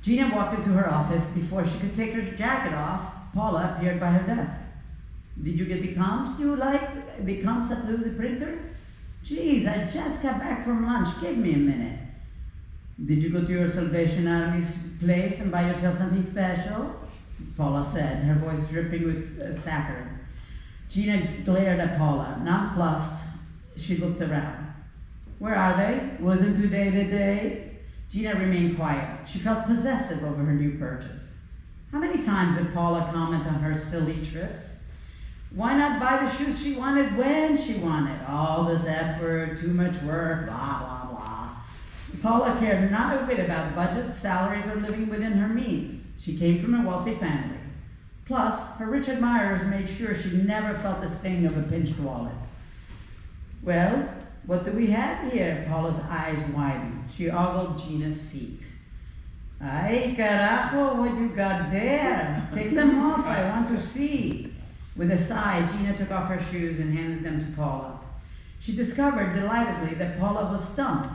Gina walked into her office. Before she could take her jacket off, Paula appeared by her desk. Did you get the comps you like? The comps up through the printer? Geez, I just got back from lunch. Give me a minute. Did you go to your Salvation Army's place and buy yourself something special? Paula said, her voice dripping with saccharine. Gina glared at Paula. Nonplussed, she looked around. Where are they? Wasn't today the day? Gina remained quiet. She felt possessive over her new purchase. How many times did Paula comment on her silly trips? Why not buy the shoes she wanted when she wanted? All this effort, too much work, blah, blah, blah. Paula cared not a bit about budgets, salaries, or living within her means. She came from a wealthy family. Plus, her rich admirers made sure she never felt the sting of a pinched wallet. Well, what do we have here? Paula's eyes widened. She ogled Gina's feet. Ay, carajo, what you got there? Take them off, I want to see. With a sigh, Gina took off her shoes and handed them to Paula. She discovered delightedly that Paula was stumped.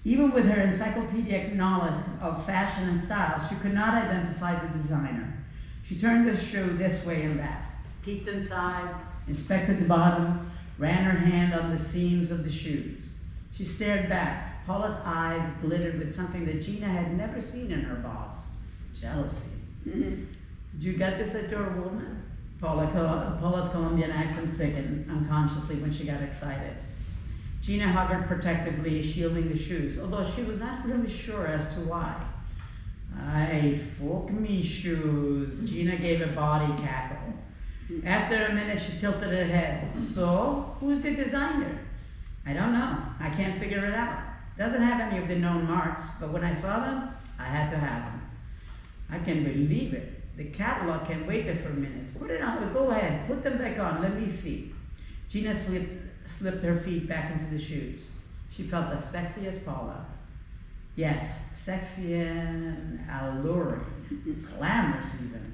Even with her encyclopedic knowledge of fashion and style, she could not identify the designer. She turned the shoe this way and that, peeked inside, inspected the bottom, ran her hand on the seams of the shoes. She stared back. Paula's eyes glittered with something that Gina had never seen in her boss, jealousy. Did you get this at your woman? Paula's Colombian accent thickened unconsciously when she got excited. Gina hovered protectively, shielding the shoes, although she was not really sure as to why. Ay, fuck me shoes. Gina gave a body cackle. After a minute, she tilted her head. So, who's the designer? I don't know. I can't figure it out. Doesn't have any of the known marks, but when I saw them, I had to have them. I can't believe it. The catalog can wait there for a minute. Put it on. Go ahead. Put them back on. Let me see. Gina slipped her feet back into the shoes. She felt as sexy as Paula. Yes, sexy and alluring. Glamorous even.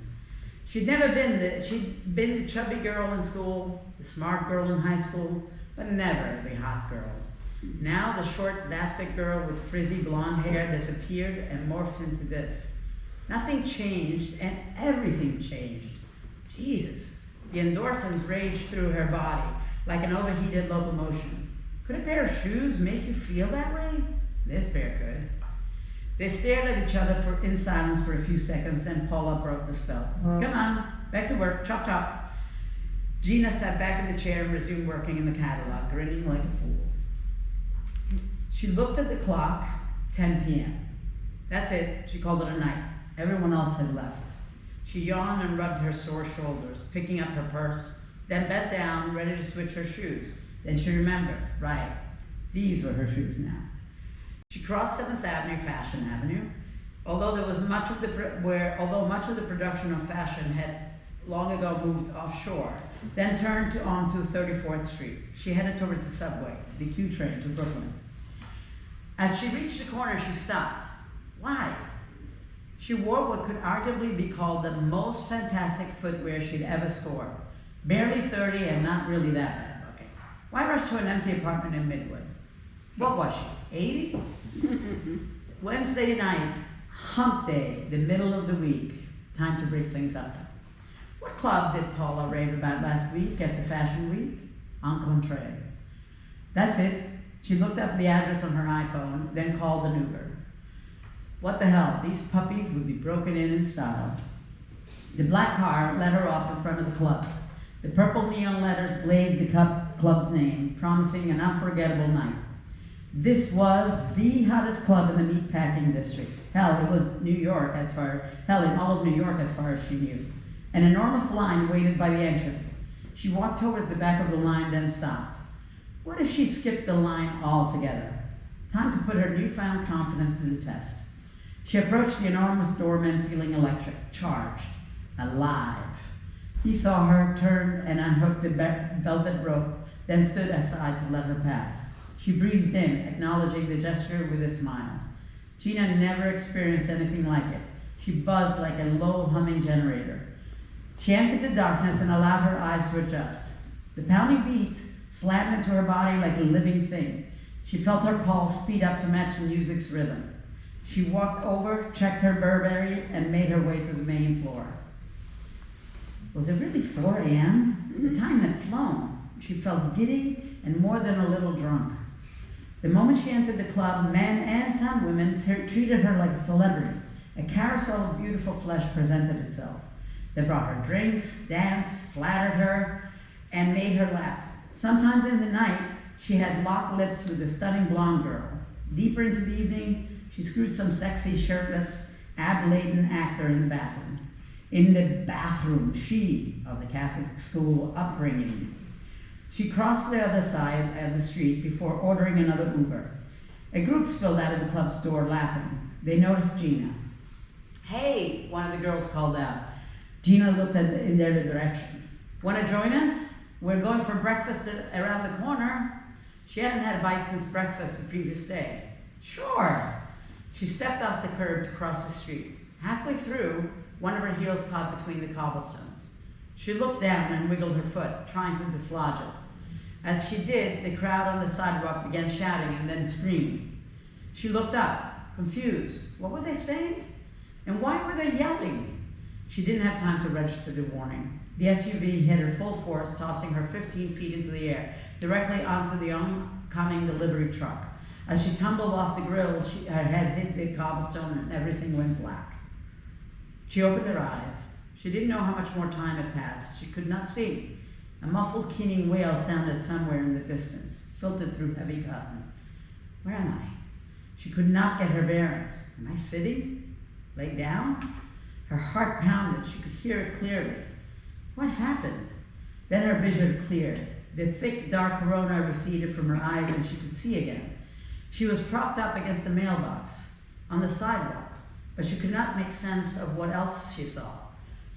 She'd been the chubby girl in school, the smart girl in high school, but never the hot girl. Now the short, zaftig girl with frizzy blonde hair disappeared and morphed into this. Nothing changed, and everything changed. Jesus, the endorphins raged through her body like an overheated locomotion. Could a pair of shoes make you feel that way? This pair could. They stared at each other in silence for a few seconds, then Paula broke the spell. Come on, back to work, chop chop. Gina sat back in the chair and resumed working in the catalog, grinning like a fool. She looked at the clock, 10 p.m. That's it, she called it a night. Everyone else had left. She yawned and rubbed her sore shoulders, picking up her purse, then bent down, ready to switch her shoes. Then she remembered, right, these were her shoes now. She crossed 7th Avenue, Fashion Avenue. Although much of the production of fashion had long ago moved offshore, then turned onto 34th Street. She headed towards the subway, the Q train to Brooklyn. As she reached the corner, she stopped. Why? She wore what could arguably be called the most fantastic footwear she'd ever scored. Barely 30 and not really that bad looking. Why rush to an empty apartment in Midwood? What was she, 80? Wednesday night, hump day, the middle of the week. Time to break things up. What club did Paula rave about last week after Fashion Week? En Contraire. That's it. She looked up the address on her iPhone, then called an Uber. What the hell, these puppies would be broken in style. The black car let her off in front of the club. The purple neon letters blazed the club's name, promising an unforgettable night. This was the hottest club in the meatpacking district. Hell, it was in all of New York as far as she knew. An enormous line waited by the entrance. She walked towards the back of the line, then stopped. What if she skipped the line altogether? Time to put her newfound confidence to the test. She approached the enormous doorman feeling electric, charged, alive. He saw her turn and unhook the velvet rope, then stood aside to let her pass. She breezed in, acknowledging the gesture with a smile. Gina never experienced anything like it. She buzzed like a low humming generator. She entered the darkness and allowed her eyes to adjust. The pounding beat slammed into her body like a living thing. She felt her pulse speed up to match the music's rhythm. She walked over, checked her Burberry, and made her way to the main floor. Was it really 4 a.m.? The time had flown. She felt giddy and more than a little drunk. The moment she entered the club, men and some women treated her like a celebrity. A carousel of beautiful flesh presented itself. They brought her drinks, danced, flattered her, and made her laugh. Sometimes in the night, she had locked lips with a stunning blonde girl. Deeper into the evening, she screwed some sexy, shirtless, ab-laden actor in the bathroom. in the bathroom, she of the Catholic school upbringing. She crossed the other side of the street before ordering another Uber. A group spilled out of the club's door laughing. They noticed Gina. "Hey," one of the girls called out. Gina looked in their direction. "Want to join us? We're going for breakfast around the corner." She hadn't had a bite since breakfast the previous day. "Sure." She stepped off the curb to cross the street. Halfway through, one of her heels caught between the cobblestones. She looked down and wiggled her foot, trying to dislodge it. As she did, the crowd on the sidewalk began shouting and then screaming. She looked up, confused. What were they saying? And why were they yelling? She didn't have time to register the warning. The SUV hit her full force, tossing her 15 feet into the air, directly onto the oncoming delivery truck. As she tumbled off the grill, her head hit the cobblestone and everything went black. She opened her eyes. She didn't know how much more time had passed. She could not see. A muffled keening wail sounded somewhere in the distance, filtered through heavy cotton. Where am I? She could not get her bearings. Am I sitting? Lay down? Her heart pounded. She could hear it clearly. What happened? Then her vision cleared. The thick, dark corona receded from her eyes and she could see again. She was propped up against a mailbox on the sidewalk, but she could not make sense of what else she saw.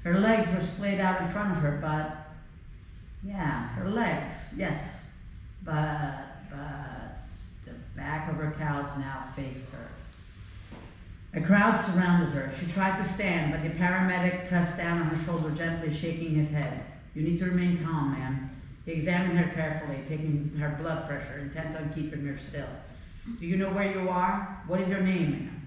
Her legs were splayed out in front of her, but... Yeah, her legs, yes. But the back of her calves now faced her. A crowd surrounded her. She tried to stand, but the paramedic pressed down on her shoulder, gently shaking his head. "You need to remain calm, ma'am." He examined her carefully, taking her blood pressure, intent on keeping her still. "Do you know where you are? What is your name, ma'am?"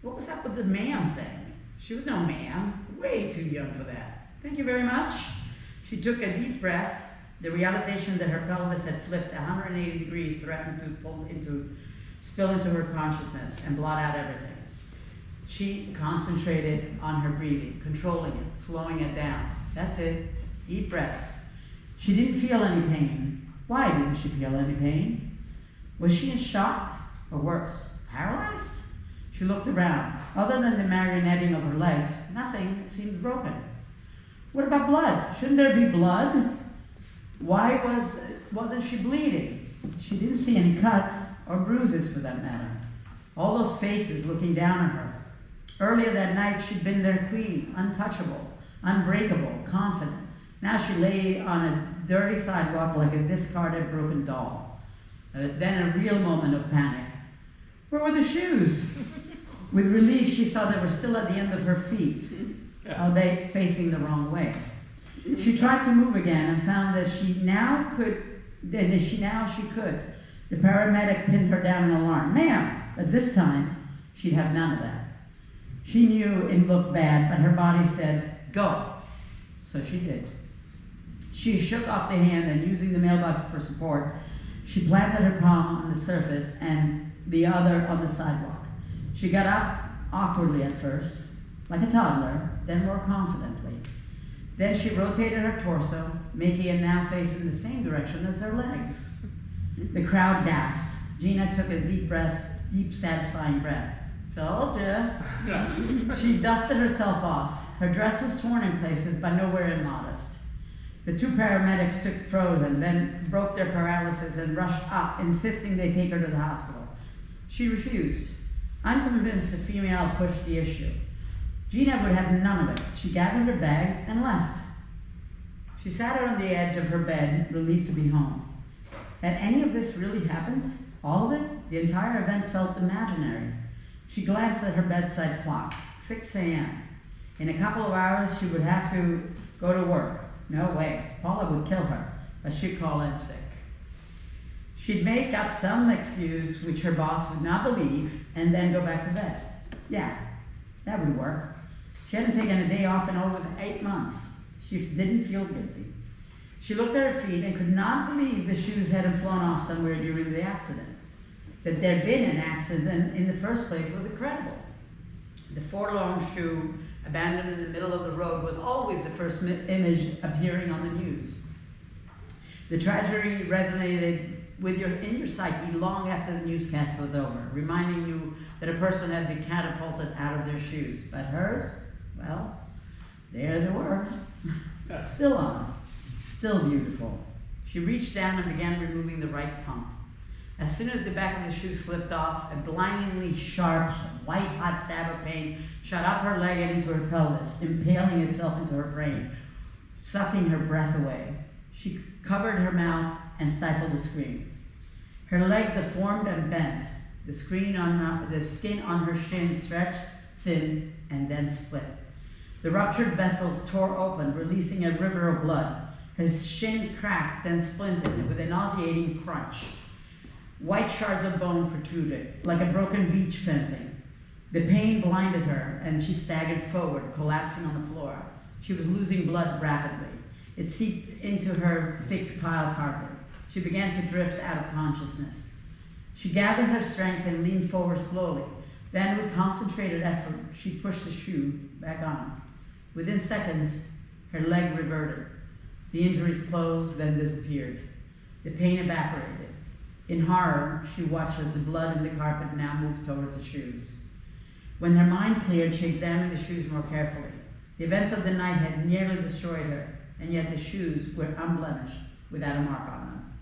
What was up with the ma'am thing? She was no ma'am. Way too young for that. "Thank you very much." She took a deep breath. The realization that her pelvis had flipped 180 degrees threatened to spill into her consciousness and blot out everything. She concentrated on her breathing, controlling it, slowing it down. That's it. Deep breaths. She didn't feel any pain. Why didn't she feel any pain? Was she in shock? Or worse, paralyzed? She looked around. Other than the marionetting of her legs, nothing seemed broken. What about blood? Shouldn't there be blood? Why wasn't she bleeding? She didn't see any cuts or bruises for that matter. All those faces looking down at her. Earlier that night she'd been their queen, untouchable, unbreakable, confident. Now she lay on a dirty sidewalk like a discarded broken doll. Then a real moment of panic. Where were the shoes? With relief she saw they were still at the end of her feet, albeit facing the wrong way. She tried to move again and found that she could. The paramedic pinned her down in alarm. "Ma'am!" But this time, she'd have none of that. She knew it looked bad, but her body said, "Go." So she did. She shook off the hand and, using the mailbox for support, she planted her palm on the surface and the other on the sidewalk. She got up, awkwardly at first, like a toddler, then more confidently. Then she rotated her torso, making it now face in the same direction as her legs. The crowd gasped. Gina took a deep breath, deep, satisfying breath. "Told ya." She dusted herself off. Her dress was torn in places, but nowhere immodest. The two paramedics stood frozen, then broke their paralysis and rushed up, insisting they take her to the hospital. She refused. I'm convinced the female pushed the issue. Gina would have none of it. She gathered her bag and left. She sat on the edge of her bed, relieved to be home. Had any of this really happened? All of it? The entire event felt imaginary. She glanced at her bedside clock. 6 a.m. In a couple of hours, she would have to go to work. No way. Paula would kill her, but she'd call in sick. She'd make up some excuse which her boss would not believe, and then go back to bed. Yeah, that would work. She hadn't taken a day off in over 8 months. She didn't feel guilty. She looked at her feet and could not believe the shoes hadn't flown off somewhere during the accident. That there'd been an accident in the first place was incredible. The forlorn shoe abandoned in the middle of the road was always the first image appearing on the news. The tragedy resonated in your psyche long after the newscast was over, reminding you that a person had been catapulted out of their shoes. But hers, well, There they were. Still on. Still beautiful. She reached down and began removing the right pump. As soon as the back of the shoe slipped off, a blindingly sharp, white-hot stab of pain shot up her leg and into her pelvis, impaling itself into her brain, sucking her breath away. She covered her mouth and stifled a scream. Her leg deformed and bent. The skin on her shin stretched thin and then split. The ruptured vessels tore open, releasing a river of blood. Her shin cracked, then splintered with a nauseating crunch. White shards of bone protruded, like a broken beach fencing. The pain blinded her, and she staggered forward, collapsing on the floor. She was losing blood rapidly. It seeped into her thick pile carpet. She began to drift out of consciousness. She gathered her strength and leaned forward slowly. Then, with concentrated effort, she pushed the shoe back on. Within seconds, her leg reverted. The injuries closed, then disappeared. The pain evaporated. In horror, she watched as the blood in the carpet now moved towards the shoes. When her mind cleared, she examined the shoes more carefully. The events of the night had nearly destroyed her, and yet the shoes were unblemished, without a mark on them.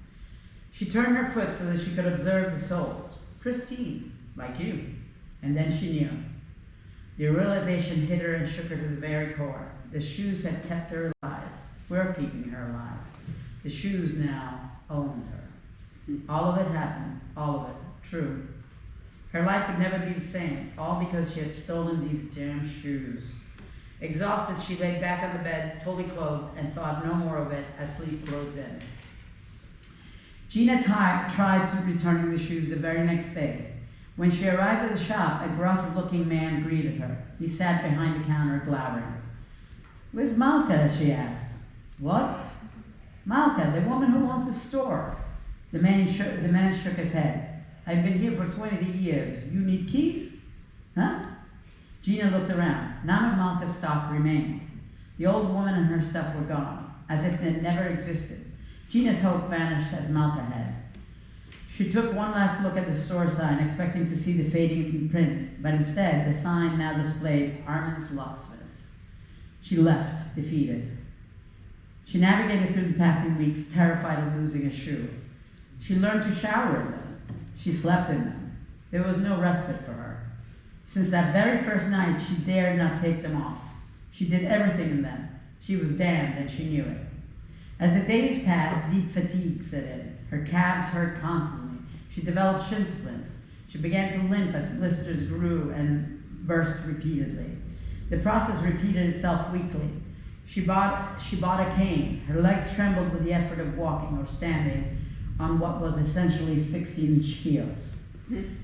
She turned her foot so that she could observe the soles, pristine, like you, and then she knew. The realization hit her and shook her to the very core. The shoes had kept her alive, were keeping her alive. The shoes now owned her. All of it happened, all of it, true. Her life would never be the same, all because she had stolen these damn shoes. Exhausted, she lay back on the bed, fully clothed, and thought no more of it as sleep closed in. Gina tried to return the shoes the very next day. When she arrived at the shop, a gruff-looking man greeted her. He sat behind the counter, glowering. "Where's Malka?" she asked. "What?" "Malka, the woman who owns the store." The man shook his head. "I've been here for 20 years. You need keys?" "Huh?" Gina looked around. None of Malka's stock remained. The old woman and her stuff were gone, as if they never existed. Gina's hope vanished as Malka had. She took one last look at the store sign, expecting to see the fading print, but instead the sign now displayed Armin's Locksmith. She left, defeated. She navigated through the passing weeks, terrified of losing a shoe. She learned to shower in them. She slept in them. There was no respite for her. Since that very first night, she dared not take them off. She did everything in them. She was damned, and she knew it. As the days passed, deep fatigue set in. Her calves hurt constantly. She developed shin splints. She began to limp as blisters grew and burst repeatedly. The process repeated itself weekly. She bought a cane. Her legs trembled with the effort of walking or standing on what was essentially 16-inch heels.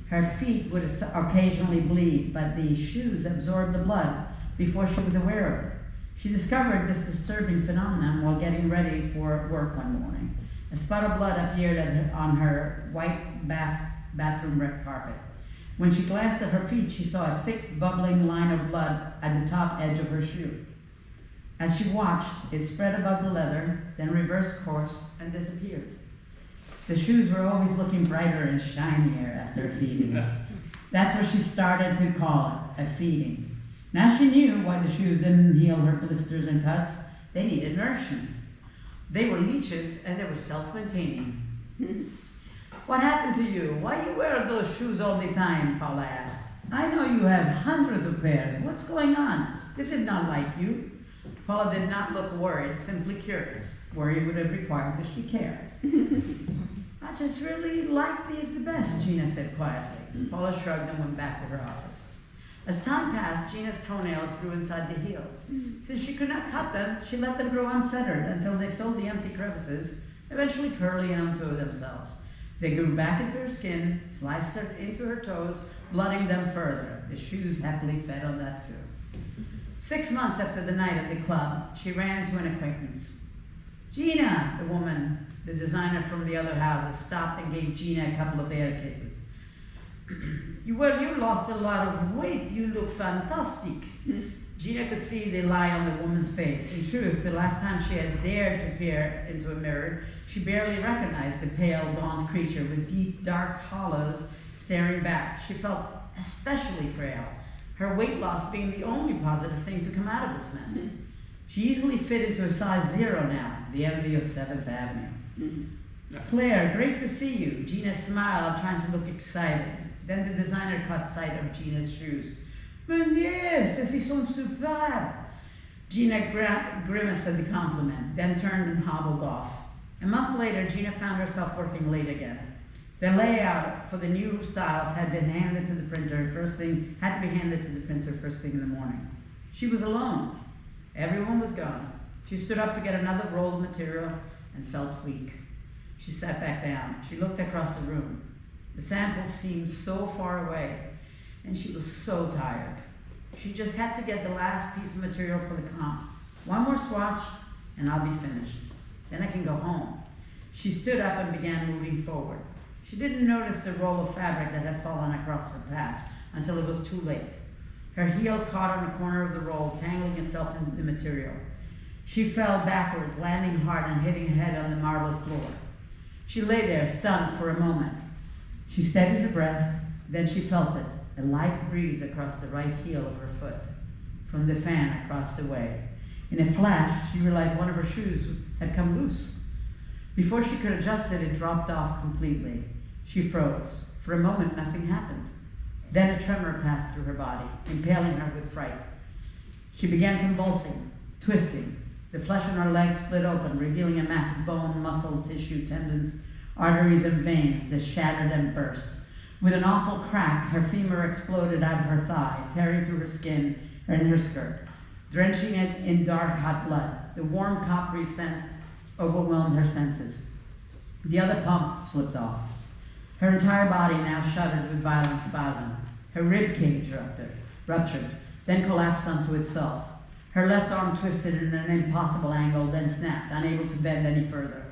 Her feet would occasionally bleed, but the shoes absorbed the blood before she was aware of it. She discovered this disturbing phenomenon while getting ready for work one morning. A spot of blood appeared on her white bathroom red carpet. When she glanced at her feet, she saw a thick, bubbling line of blood at the top edge of her shoe. As she watched, it spread above the leather, then reversed course and disappeared. The shoes were always looking brighter and shinier after feeding. That's what she started to call it, a feeding. Now she knew why the shoes didn't heal her blisters and cuts. They needed nourishment. They were leeches, and they were self-maintaining. "What happened to you? Why you wear those shoes all the time?" Paula asked. "I know you have hundreds of pairs. What's going on? This is not like you." Paula did not look worried, simply curious. Worry would have required that she cared. "I just really like these the best," Gina said quietly. Paula shrugged and went back to her office. As time passed, Gina's toenails grew inside the heels. Since she could not cut them, she let them grow unfettered until they filled the empty crevices, eventually curling onto themselves. They grew back into her skin, sliced into her toes, blooding them further. The shoes happily fed on that too. 6 months after the night at the club, she ran into an acquaintance. "Gina," the woman, the designer from the other houses, stopped and gave Gina a couple of air kisses. You lost a lot of weight. You look fantastic." Gina could see the lie on the woman's face. In truth, the last time she had dared to peer into a mirror, she barely recognized the pale, gaunt creature with deep, dark hollows staring back. She felt especially frail, her weight loss being the only positive thing to come out of this mess. She easily fit into a size 0 now, the envy of 7th Avenue. Claire, great to see you. Gina smiled, trying to look excited. Then the designer caught sight of Gina's shoes. Mon Dieu, ceux-ci sont superbes. Gina grimaced at the compliment, then turned and hobbled off. A month later, Gina found herself working late again. The layout for the new styles had to be handed to the printer first thing in the morning. She was alone. Everyone was gone. She stood up to get another roll of material and felt weak. She sat back down. She looked across the room. The samples seemed so far away, and she was so tired. She just had to get the last piece of material for the comp. One more swatch, and I'll be finished. Then I can go home. She stood up and began moving forward. She didn't notice the roll of fabric that had fallen across her path until it was too late. Her heel caught on the corner of the roll, tangling itself in the material. She fell backwards, landing hard and hitting her head on the marble floor. She lay there, stunned for a moment. She steadied her breath, then she felt it, a light breeze across the right heel of her foot, from the fan across the way. In a flash, she realized one of her shoes had come loose. Before she could adjust it, it dropped off completely. She froze. For a moment, nothing happened. Then a tremor passed through her body, impaling her with fright. She began convulsing, twisting. The flesh on her legs split open, revealing a mass of bone, muscle, tissue, tendons, arteries, and veins that shattered and burst. With an awful crack, her femur exploded out of her thigh, tearing through her skin and her skirt, drenching it in dark, hot blood. The warm, coppery scent overwhelmed her senses. The other pump slipped off. Her entire body now shuddered with violent spasm. Her rib cage ruptured, then collapsed onto itself. Her left arm twisted in an impossible angle, then snapped, unable to bend any further.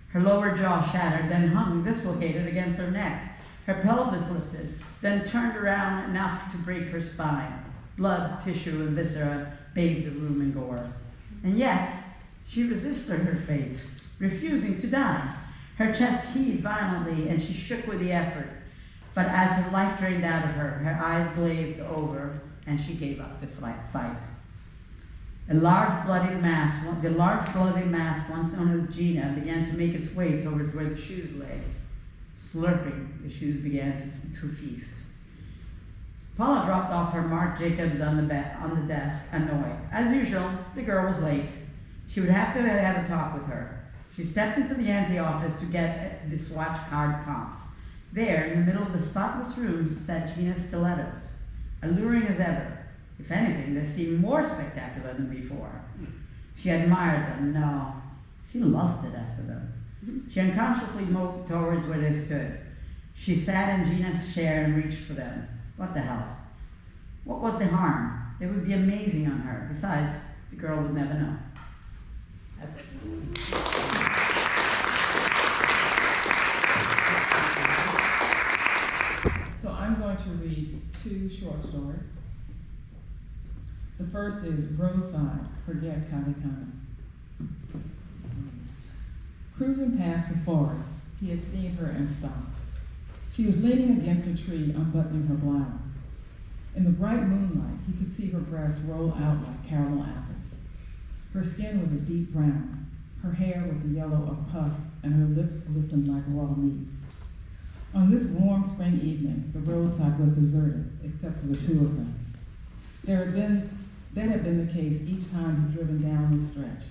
Her lower jaw shattered, then hung dislocated against her neck. Her pelvis lifted, then turned around enough to break her spine. Blood, tissue, and viscera bathed the room in gore. And yet, she resisted her fate, refusing to die. Her chest heaved violently, and she shook with the effort. But as her life drained out of her, her eyes glazed over, and she gave up the fight. The large bloody mass, once known as Gina, began to make its way towards where the shoes lay. Slurping, the shoes began to feast. Paula dropped off her Marc Jacobs on the desk, annoyed. As usual, the girl was late. She would have to have a talk with her. She stepped into the ante office to get the swatch card comps. There, in the middle of the spotless rooms, sat Gina's stilettos, alluring as ever. If anything, they seemed more spectacular than before. She admired them. No, she lusted after them. She unconsciously moved towards where they stood. She sat in Gina's chair and reached for them. What the hell? What was the harm? They would be amazing on her. Besides, the girl would never know. That's it. So I'm going to read 2 short stories. The first is Roadside, Forget Kali Kali. Cruising past the forest, he had seen her and stopped. She was leaning against a tree, unbuttoning her blouse. In the bright moonlight, he could see her breasts roll out like caramel apples. Her skin was a deep brown. Her hair was a yellow of pus, and her lips glistened like raw meat. On this warm spring evening, the roadside was deserted, except for the 2 of them. That had been the case each time he'd driven down the stretch.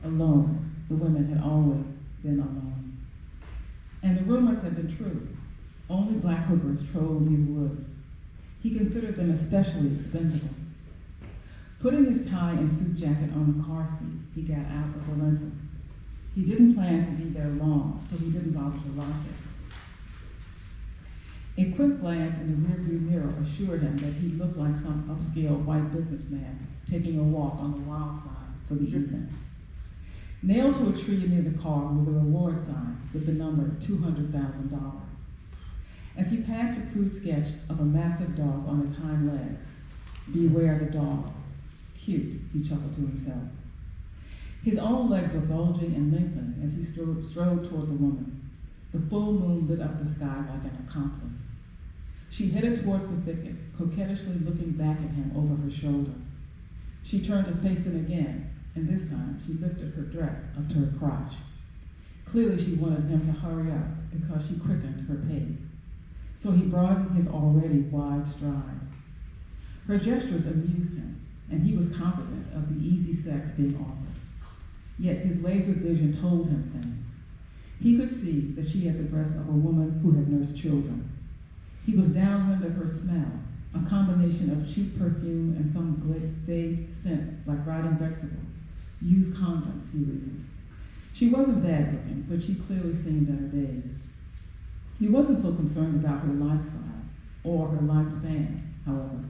Alone, the women had always been alone. And the rumors had been true. Only black hookers trolled these woods. He considered them especially expendable. Putting his tie and suit jacket on the car seat, he got out of the rental. He didn't plan to be there long, so he didn't bother to lock it. A quick glance in the rearview mirror assured him that he looked like some upscale white businessman taking a walk on the wild side for the evening. Nailed to a tree near the car was a reward sign with the number $200,000. As he passed a crude sketch of a massive dog on its hind legs, beware the dog. Cute, he chuckled to himself. His own legs were bulging and lengthening as he strode toward the woman. The full moon lit up the sky like an accomplice. She headed towards the thicket, coquettishly looking back at him over her shoulder. She turned to face him again, and this time she lifted her dress up to her crotch. Clearly she wanted him to hurry up because she quickened her pace. So he broadened his already wide stride. Her gestures amused him, and he was confident of the easy sex being offered. Yet his laser vision told him things. He could see that she had the breasts of a woman who had nursed children. He was downwind of her smell, a combination of cheap perfume and some vague scent like rotting vegetables. Used condoms, he reasoned. She wasn't bad looking, but she clearly seen better days. He wasn't so concerned about her lifestyle or her lifespan, however.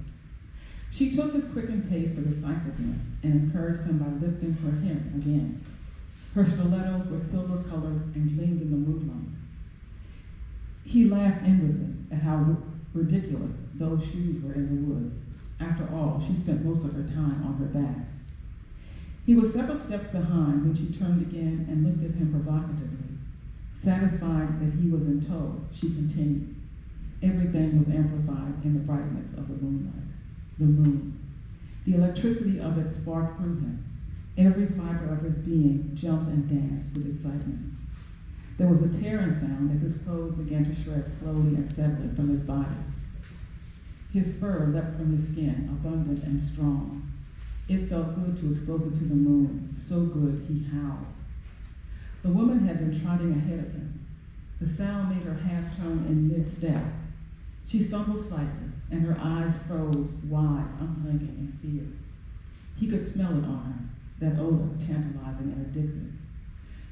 She took his quickened pace for decisiveness and encouraged him by lifting for him again. Her stilettos were silver-colored and gleamed in the moonlight. He laughed inwardly at how ridiculous those shoes were in the woods. After all, she spent most of her time on her back. He was several steps behind when she turned again and looked at him provocatively. Satisfied that he was in tow, she continued. Everything was amplified in the brightness of the moonlight. The moon. The electricity of it sparked through him. Every fiber of his being jumped and danced with excitement. There was a tearing sound as his clothes began to shred slowly and steadily from his body. His fur leapt from his skin, abundant and strong. It felt good to expose it to the moon, so good he howled. The woman had been trotting ahead of him. The sound made her half turn in mid-step. She stumbled slightly, and her eyes froze wide, unblinking in fear. He could smell it on her, that odor, tantalizing and addictive.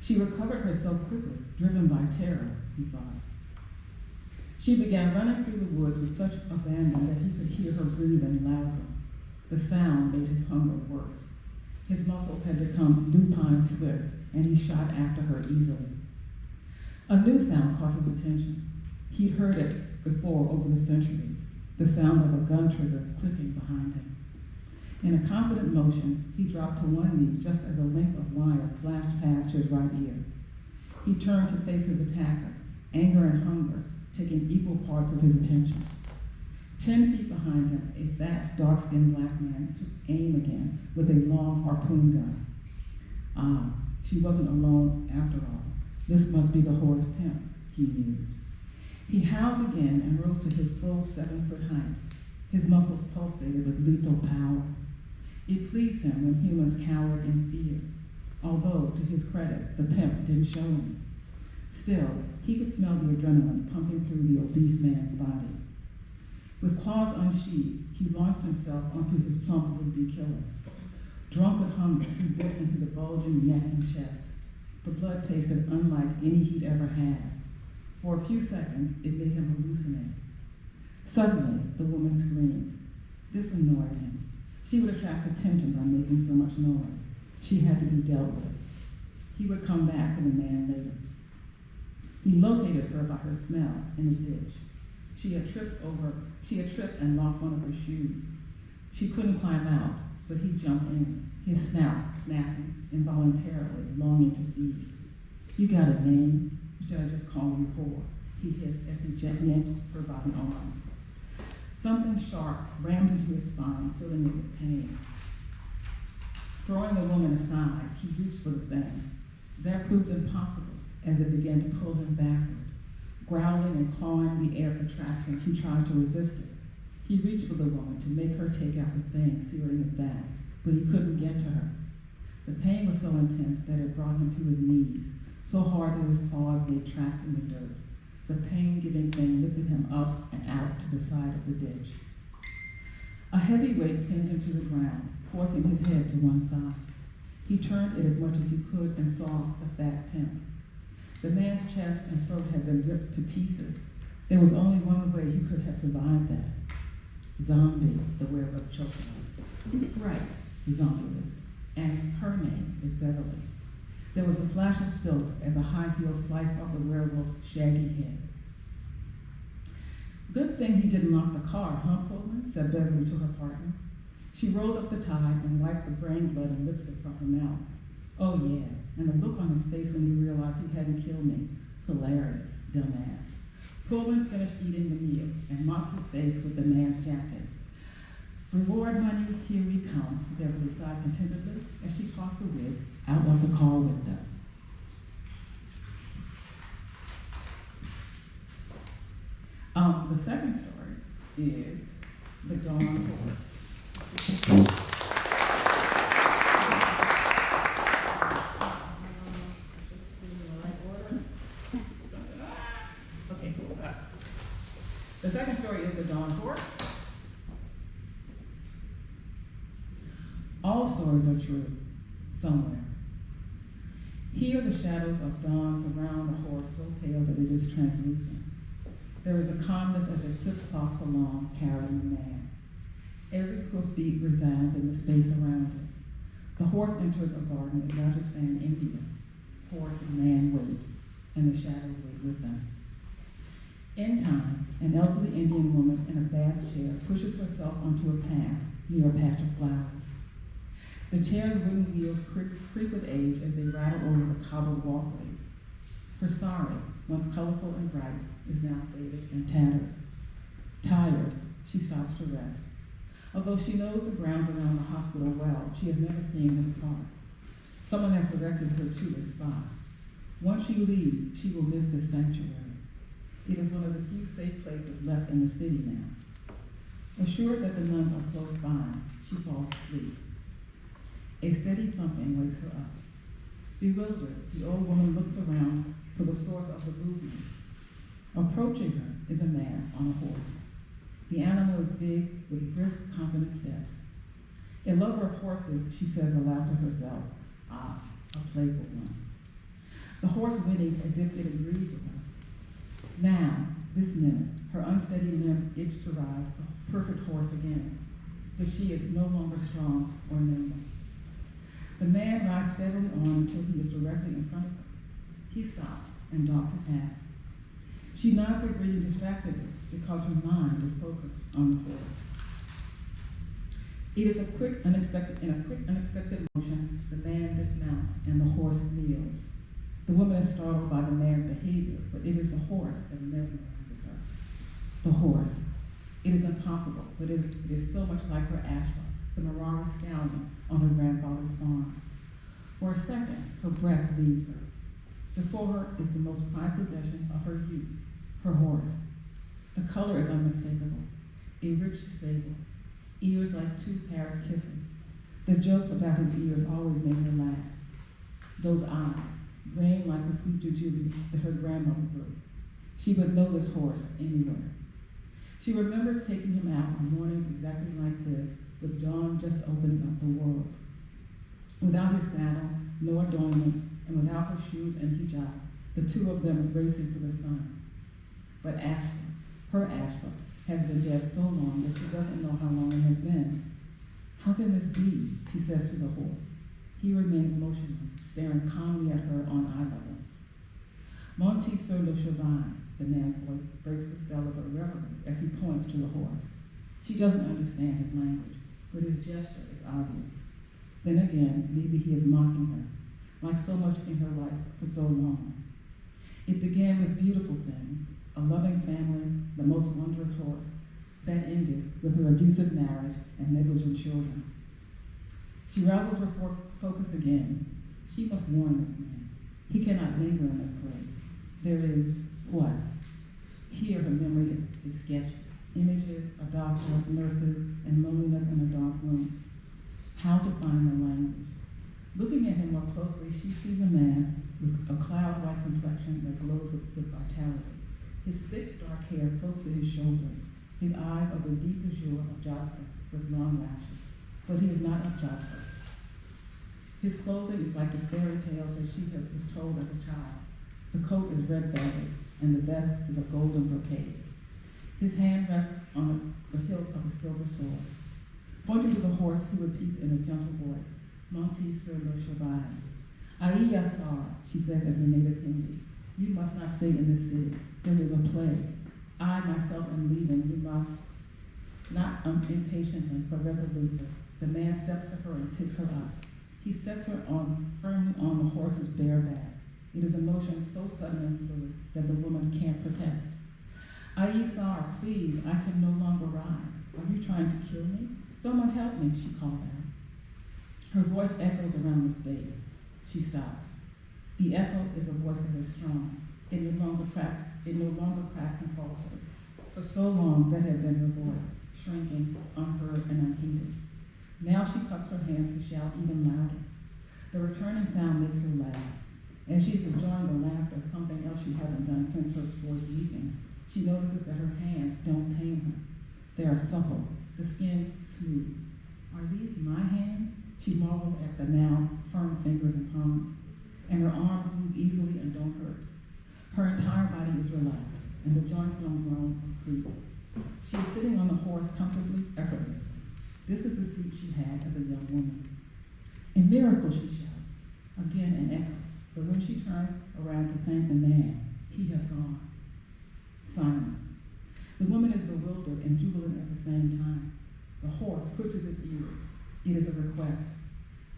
She recovered herself quickly, driven by terror, he thought. She began running through the woods with such abandon that he could hear her breathing louder. The sound made his hunger worse. His muscles had become lupine swift, and he shot after her easily. A new sound caught his attention. He'd heard it before over the centuries, the sound of a gun trigger clicking behind him. In a confident motion, he dropped to one knee just as a length of wire flashed past his right ear. He turned to face his attacker, anger and hunger taking equal parts of his attention. 10 feet behind him, a fat, dark-skinned black man took aim again with a long harpoon gun. Ah, she wasn't alone after all. This must be the horse pimp, he mused. He howled again and rose to his full 7-foot height. His muscles pulsated with lethal power. It pleased him when humans cowered in fear, although, to his credit, the pimp didn't show any. Still, he could smell the adrenaline pumping through the obese man's body. With claws unsheathed, he launched himself onto his plump would-be killer. Drunk with hunger, he bit into the bulging neck and chest. The blood tasted unlike any he'd ever had. For a few seconds, it made him hallucinate. Suddenly, the woman screamed. This annoyed him. She would attract attention by making so much noise. She had to be dealt with. He would come back for the man later. He located her by her smell in the ditch. She had tripped and lost one of her shoes. She couldn't climb out, but he jumped in, his snout snapping, involuntarily longing to feed. You got a name? Or should I just call you whore? He hissed as he gently yanked her by the arms. Something sharp rammed into his spine, filling it with pain. Throwing the woman aside, he reached for the thing. That proved impossible as it began to pull him backward. Growling and clawing the air for traction, he tried to resist it. He reached for the woman to make her take out the thing searing his back, but he couldn't get to her. The pain was so intense that it brought him to his knees, so hard that his claws made tracks in the dirt. The pain-giving thing lifted him up and out to the side of the ditch. A heavy weight pinned him to the ground, forcing his head to one side. He turned it as much as he could and saw the fat pimp. The man's chest and throat had been ripped to pieces. There was only one way he could have survived that. Zombie, the werewolf choked him. Right, the zombie whispered. And her name is Beverly. There was a flash of silk as a high heel sliced off the werewolf's shaggy head. Good thing he didn't lock the car, huh, Pullman? Said Beverly to her partner. She rolled up the tie and wiped the brain blood and lipstick from her mouth. Oh yeah, and the look on his face when he realized he hadn't killed me. Hilarious, dumbass. Pullman finished eating the meal and mopped his face with the man's jacket. Reward money, here we come, Beverly sighed contentedly as she tossed the wig out of the car window. The second story is The Dawn Horse. Okay, cool. The second story is The Dawn Horse. All stories are true, somewhere. Here the shadows of dawn surround the horse so pale that it is translucent. There is a calmness as it flip-flops along, carrying the man. Every hoofbeat resounds in the space around it. The horse enters a garden in Rajasthan, India. Horse and man wait, and the shadows wait with them. In time, an elderly Indian woman in a bath chair pushes herself onto a path near a patch of flowers. The chair's wooden wheels creak with age as they rattle over the cobbled walkways. Her sari, once colorful and bright, is now faded and tattered. Tired, she stops to rest. Although she knows the grounds around the hospital well, she has never seen this part. Someone has directed her to this spot. Once she leaves, she will miss this sanctuary. It is one of the few safe places left in the city now. Assured that the nuns are close by, she falls asleep. A steady plumping wakes her up. Bewildered, the old woman looks around for the source of the movement. Approaching her is a man on a horse. The animal is big, with brisk, confident steps. A lover of horses, she says aloud to herself, ah, a playful one. The horse whinnies as if it agrees with her. Now, this minute, her unsteady limbs itch to ride a perfect horse again, but she is no longer strong or nimble. The man rides steadily on until he is directly in front of her. He stops and docks his hat. She nods her greeting distractedly because her mind is focused on the horse. It is a quick, unexpected motion. The man dismounts and the horse kneels. The woman is startled by the man's behavior, but it is the horse that mesmerizes her. The horse. It is impossible, but it is so much like her Ashla, the Marari stallion on her grandfather's farm. For a second, her breath leaves her. Before her is the most prized possession of her youth, her horse. The color is unmistakable, a rich sable, ears like two parrots kissing. The jokes about his ears always made her laugh. Those eyes, green like the sweet jujube that her grandmother grew. She would know this horse anywhere. She remembers taking him out on mornings exactly like this, with dawn just opening up the world. Without his saddle, no adornments, and without her shoes and hijab, the two of them racing for the sun. But Ashla, her Ashla, has been dead so long that she doesn't know how long it has been. How can this be? She says to the horse. He remains motionless, staring calmly at her on eye level. Monty sur le cheval, the man's voice breaks the spell of her reverie as he points to the horse. She doesn't understand his language, but his gesture is obvious. Then again, maybe he is mocking her, like so much in her life for so long. It began with beautiful things, a loving family, the most wondrous horse, that ended with her abusive marriage and negligent children. She rouses her focus again. She must warn this man. He cannot linger in this place. There is what? Here her memory is sketchy. Images, a doctor, nurses, and loneliness in a dark room. How to find the language. Looking at him more closely, she sees a man with a cloud-like complexion that glows with vitality. His thick, dark hair floats to his shoulders. His eyes are the deep azure of Jaffa with long lashes. But he is not of Jaffa. His clothing is like the fairy tales that she was told as a child. The coat is red velvet, and the vest is a golden brocade. His hand rests on the hilt of a silver sword. Pointing to the horse, he repeats in a gentle voice, Monty sur le cheval. Aïe Yassar, she says in her native Hindi. You must not stay in this city. There is a plague. I myself am leaving. You must. Not impatiently, but resolutely. The man steps to her and picks her up. He sets her firmly on the horse's bare back. It is a motion so sudden and fluid that the woman can't protest. Aïe Sar, please, I can no longer ride. Are you trying to kill me? Someone help me, she calls out. Her voice echoes around the space. She stops. The echo is a voice that is strong. It no longer cracks and falters. For so long, that had been her voice, shrinking, unheard, and unheeded. Now she cups her hands to shout even louder. The returning sound makes her laugh. As she's enjoying the laughter of something else she hasn't done since her voice leaving, she notices that her hands don't pain her. They are supple, the skin smooth. Are these my hands? She marvels at the now firm fingers and palms, and her arms move easily and don't hurt. Her entire body is relaxed, and the joints don't groan or creep. She is sitting on the horse comfortably, effortlessly. This is the seat she had as a young woman. A miracle, she shouts. Again an echo, but when she turns around to thank the man, he has gone. Silence. The woman is bewildered and jubilant at the same time. The horse twitches its ears. It is a request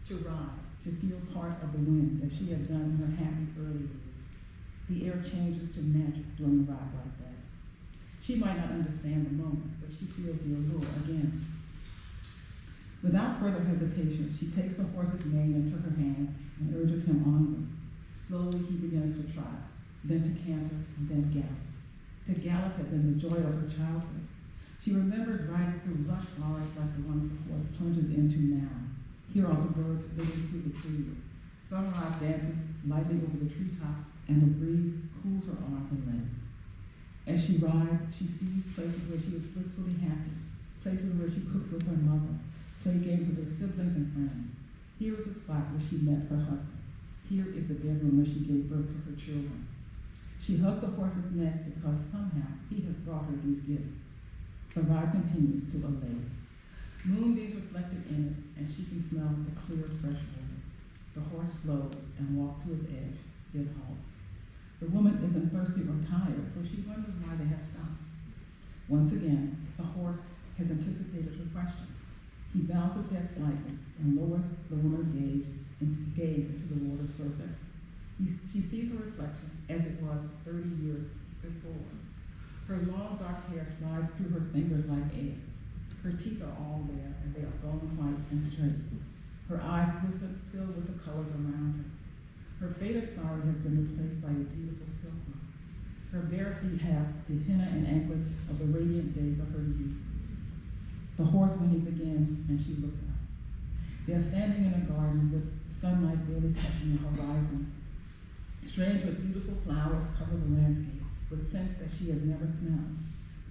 to ride, to feel part of the wind as she had done in her happy early years. The air changes to magic during a ride like that. She might not understand the moment, but she feels the allure again. Without further hesitation, she takes the horse's mane into her hands and urges him onward. Slowly he begins to trot, then to canter, and then gallop. To gallop had been the joy of her childhood. She remembers riding through lush flowers like the ones the horse plunges into now. Here are the birds living through the trees. Sunrise dances lightly over the treetops, and a breeze cools her arms and legs. As she rides, she sees places where she was blissfully happy, places where she cooked with her mother, played games with her siblings and friends. Here is the spot where she met her husband. Here is the bedroom where she gave birth to her children. She hugs the horse's neck because somehow he has brought her these gifts. The ride continues to a lake. Moonbeams reflected in it, and she can smell the clear, fresh water. The horse slows and walks to his edge, then halts. The woman isn't thirsty or tired, so she wonders why they have stopped. Once again, the horse has anticipated her question. He bows his head slightly and lowers the woman's gaze into the water's surface. She sees her reflection as it was 30 years before. Her long dark hair slides through her fingers like air. Her teeth are all there, and they are bone white and straight. Her eyes glisten, filled with the colors around her. Her faded sari has been replaced by a beautiful silk one. Her bare feet have the henna and anklets of the radiant days of her youth. The horse whinnies again, and she looks out. They are standing in a garden with sunlight barely touching the horizon. Strange but beautiful flowers cover the landscape with scents that she has never smelled.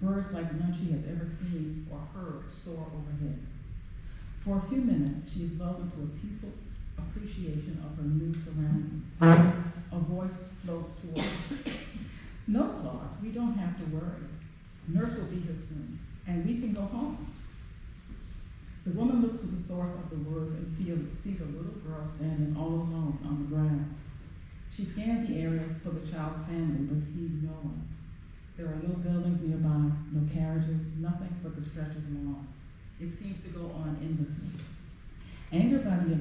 Birds like none she has ever seen or heard soar overhead. For a few minutes, she is lulled into a peaceful appreciation of her new surroundings. A voice floats toward her. No, Claude, we don't have to worry. Nurse will be here soon, and we can go home. The woman looks for the source of the words and sees a little girl standing all alone on the ground. She scans the area for the child's family, but sees no one. There are no buildings nearby, no carriages, nothing but the stretch of lawn. It seems to go on endlessly. Angered by the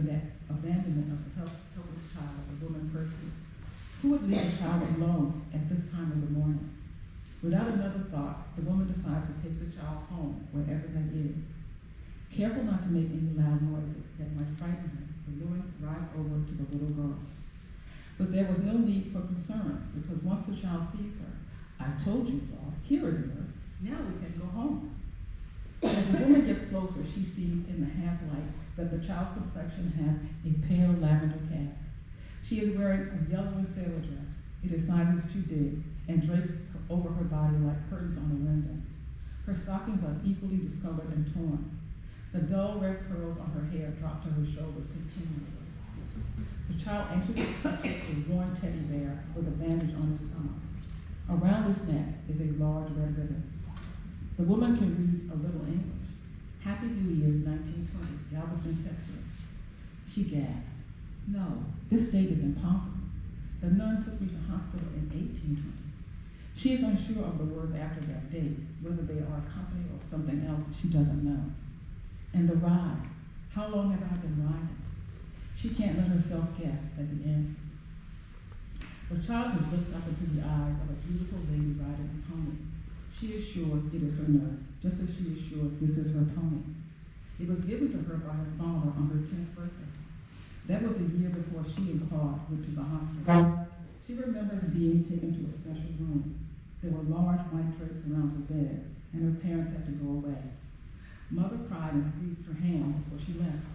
abandonment of the helpless child, the woman curses. Who would leave a child alone at this time of the morning? Without another thought, the woman decides to take the child home, wherever that is. Careful not to make any loud noises that might frighten her, the woman rides over to the little girl. But there was no need for concern, because once the child sees her, I told you, Claude, here is a nurse. Now we can go home. As the woman gets closer, she sees in the half light that the child's complexion has a pale lavender cast. She is wearing a yellowing sailor dress. It is sizes too big and drapes over her body like curtains on a window. Her stockings are equally discolored and torn. The dull red curls on her hair drop to her shoulders continually. The child anxiously touches a worn teddy bear with a bandage on his stomach. Around his neck is a large red ribbon. The woman can read a little English. Happy New Year, 1920, Galveston, Texas. She gasps. No, this date is impossible. The nun took me to hospital in 1820. She is unsure of the words after that date, whether they are a company or something else she doesn't know. And the ride. How long have I been riding? She can't let herself guess at the answer. The child has looked up into the eyes of a beautiful lady riding a pony. She is sure it is her nurse, just as she is sure this is her pony. It was given to her by her father on her 10th birthday. That was a year before she and Claude went to the hospital. She remembers being taken to a special room. There were large white drapes around her bed, and her parents had to go away. Mother cried and squeezed her hand before she left.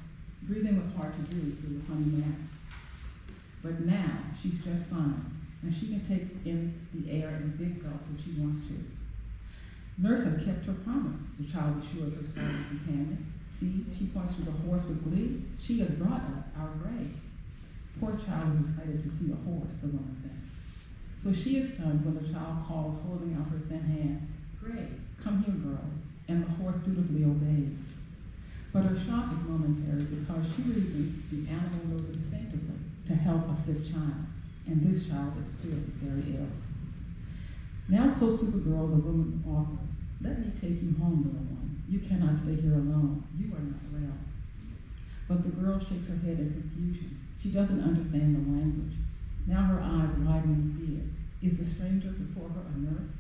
Breathing was hard to do through the funny mask. But now, she's just fine, and she can take in the air in big gulps if she wants to. Nurse has kept her promise, the child assures her silent companion. See, she points to the horse with glee. She has brought us our Gray. Poor child is excited to see a horse, the woman thinks. So she is stunned when the child calls, holding out her thin hand, Gray, come here, girl, and the horse dutifully obeys. But her shock is momentary because she reasons the animal knows instinctively to help a sick child, and this child is clearly very ill. Now close to the girl, the woman offers, let me take you home, little one. You cannot stay here alone. You are not well. But the girl shakes her head in confusion. She doesn't understand the language. Now her eyes widen in fear. Is the stranger before her a nurse?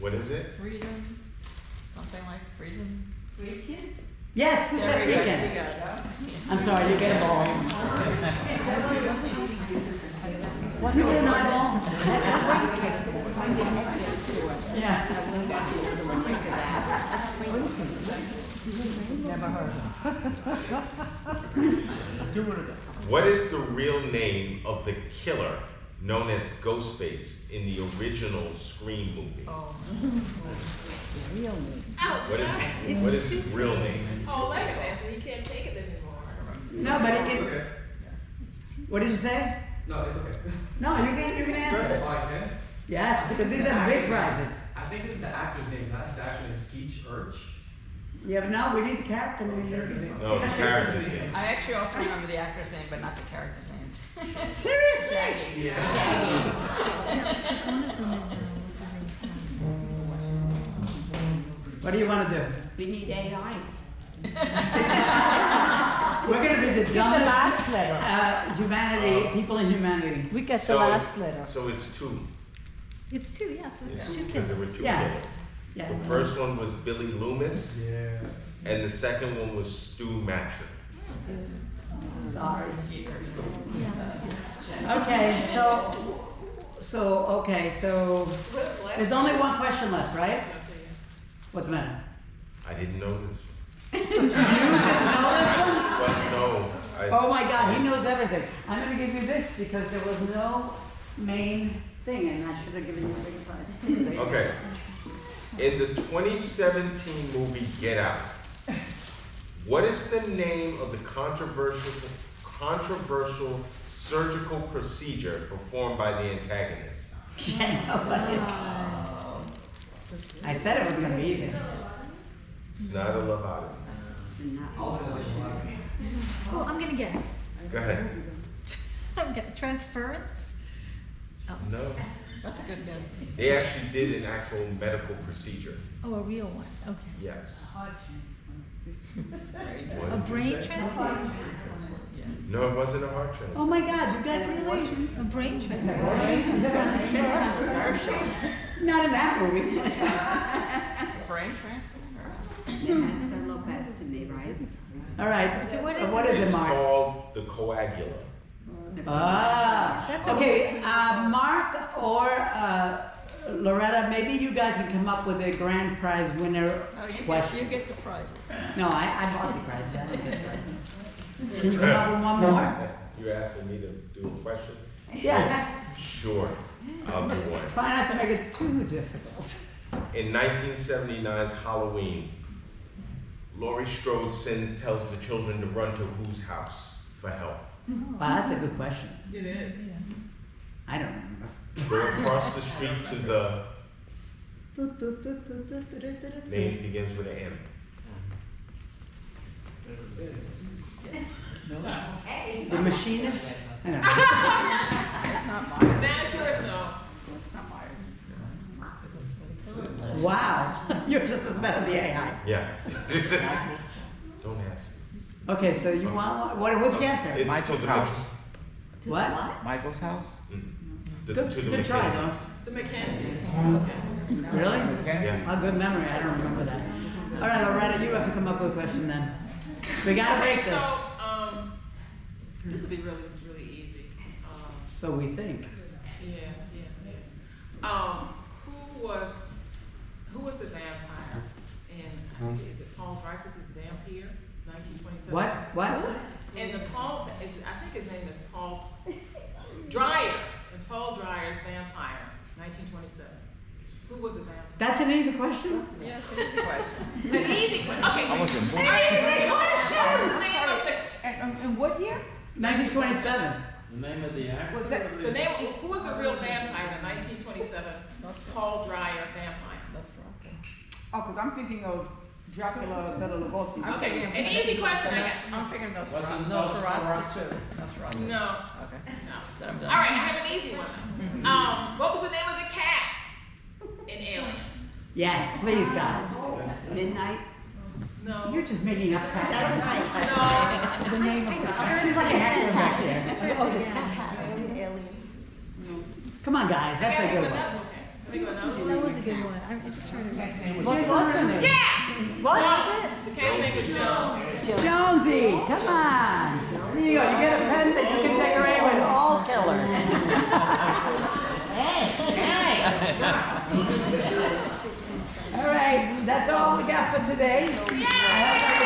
What is it? Freedom, something like freedom. Yes, who said You Freakin'? got it. I'm sorry, you get a ball. You get my ball. Yeah. What is the real name of the killer known as Ghostface in the original Scream movie? Oh. What is his real name? Oh, wait a minute, so you can't take it anymore. No, but it can. What did you say? No, it's okay. No, you can answer. Oh, I can? Yes, because these are big prizes. I think this is the actor's name, not his actual name, Skeech Urch. Yeah, but no, we need the character name. No, it's character's name. I actually also remember the actor's name, but not the character's names. Seriously? Shaggy. Yeah. Shaggy. But one of them is, what's his name, son. What do you want to do? We need AI. We're going to be the dumbest last letter. humanity, people in humanity. We get So it's two. It's two, yeah, so It's it's two two because there were killers. two Yeah. killers. Yeah. The first one was Billy Loomis, Yeah. and the second one was Stu Matcher. Sorry. Yeah. Okay, so there's only one question left, right? What's the matter? I didn't know this. You didn't know this one? Well, no. Oh my God, he knows everything. I'm gonna give you this because there was no main thing and I should have given you a big prize. Okay. In the 2017 movie Get Out, what is the name of the controversial surgical procedure performed by the antagonist? Can't nobody. I said it was gonna be easy. It's not a lobotomy. Oh, I'm gonna guess. Go ahead. I'm gonna, transference? Oh. No. That's a good guess. They actually did an actual medical procedure. Oh, a real one, okay. Yes. A What? brain transplant? No, it wasn't a heart transplant. Oh my God, you guys really? A brain transplant? Not in that movie. Brain transplant? That's a little better than me, right? All right, Okay, what what is is It's it, Mark? called the coagula. Ah, That's okay, Mark or Loretta, maybe you guys can come up with a grand prize winner Oh, you question. get the prizes. No, I bought the prize. I didn't get the prize. Can you come up with one more? You asking me to do a question? Yeah, Sure, I'll do one. try not to make it too difficult. In 1979's Halloween, Laurie Strode tells the children to run to whose house for help? Wow, that's a good question. It is. I don't remember. Go across the street to the name begins with an M. The machinist? I don't know. It's not Myers. Managers, no. It's not Myers. Wow, you're just as bad as the AI. Yeah. Don't ask. Okay, so you want what? What's the answer? Michael's house. What? Michael's house? To Good the try, Mackenzies. The Mackenzies. Really? Yeah. A good memory. I don't remember that. All right, Loretta, you have to come up with a question then. We gotta break Okay, this. so, this will be really, really easy. So we think. Yeah. Who was the vampire in, I think, is it Paul Dreyfus's Vampire, 1927? What? And I think his name is Paul Dreyer, and Paul Dreyer's Vampire, 1927. Who was the vampire? That's an easy question? Yeah, it's an easy question. An easy question, okay. I wasn't born. An easy question! What was the name of the, And what year? 1927. The name of the actor? Was that the name, who was the real vampire in 1927? Paul Dreyer Vampire. That's right. Oh, because I'm thinking of Dracula, Bela Lugosi. I'm Okay, figuring- an easy question again. I'm figuring What's Nosferatu. in Nosferatu too. Nosferatu. No, Okay. no. Then I'm All done. right, I have an easy one. What was the name of the cat in Alien? Yes, please, guys. Midnight. No. You're just making up That's titles. right. No. The name of She's like a hacker back there. Oh, the cat. Alien. Come on, guys, I that's gotta a give good it one. up, okay. Can we go another one? That was a good one. I just heard it. What was her name? What was it? The cat's name was Jones. Jonesy, come on. Here you go. You get a pen that you can decorate with all killers. All right, that's all we got for today. I hope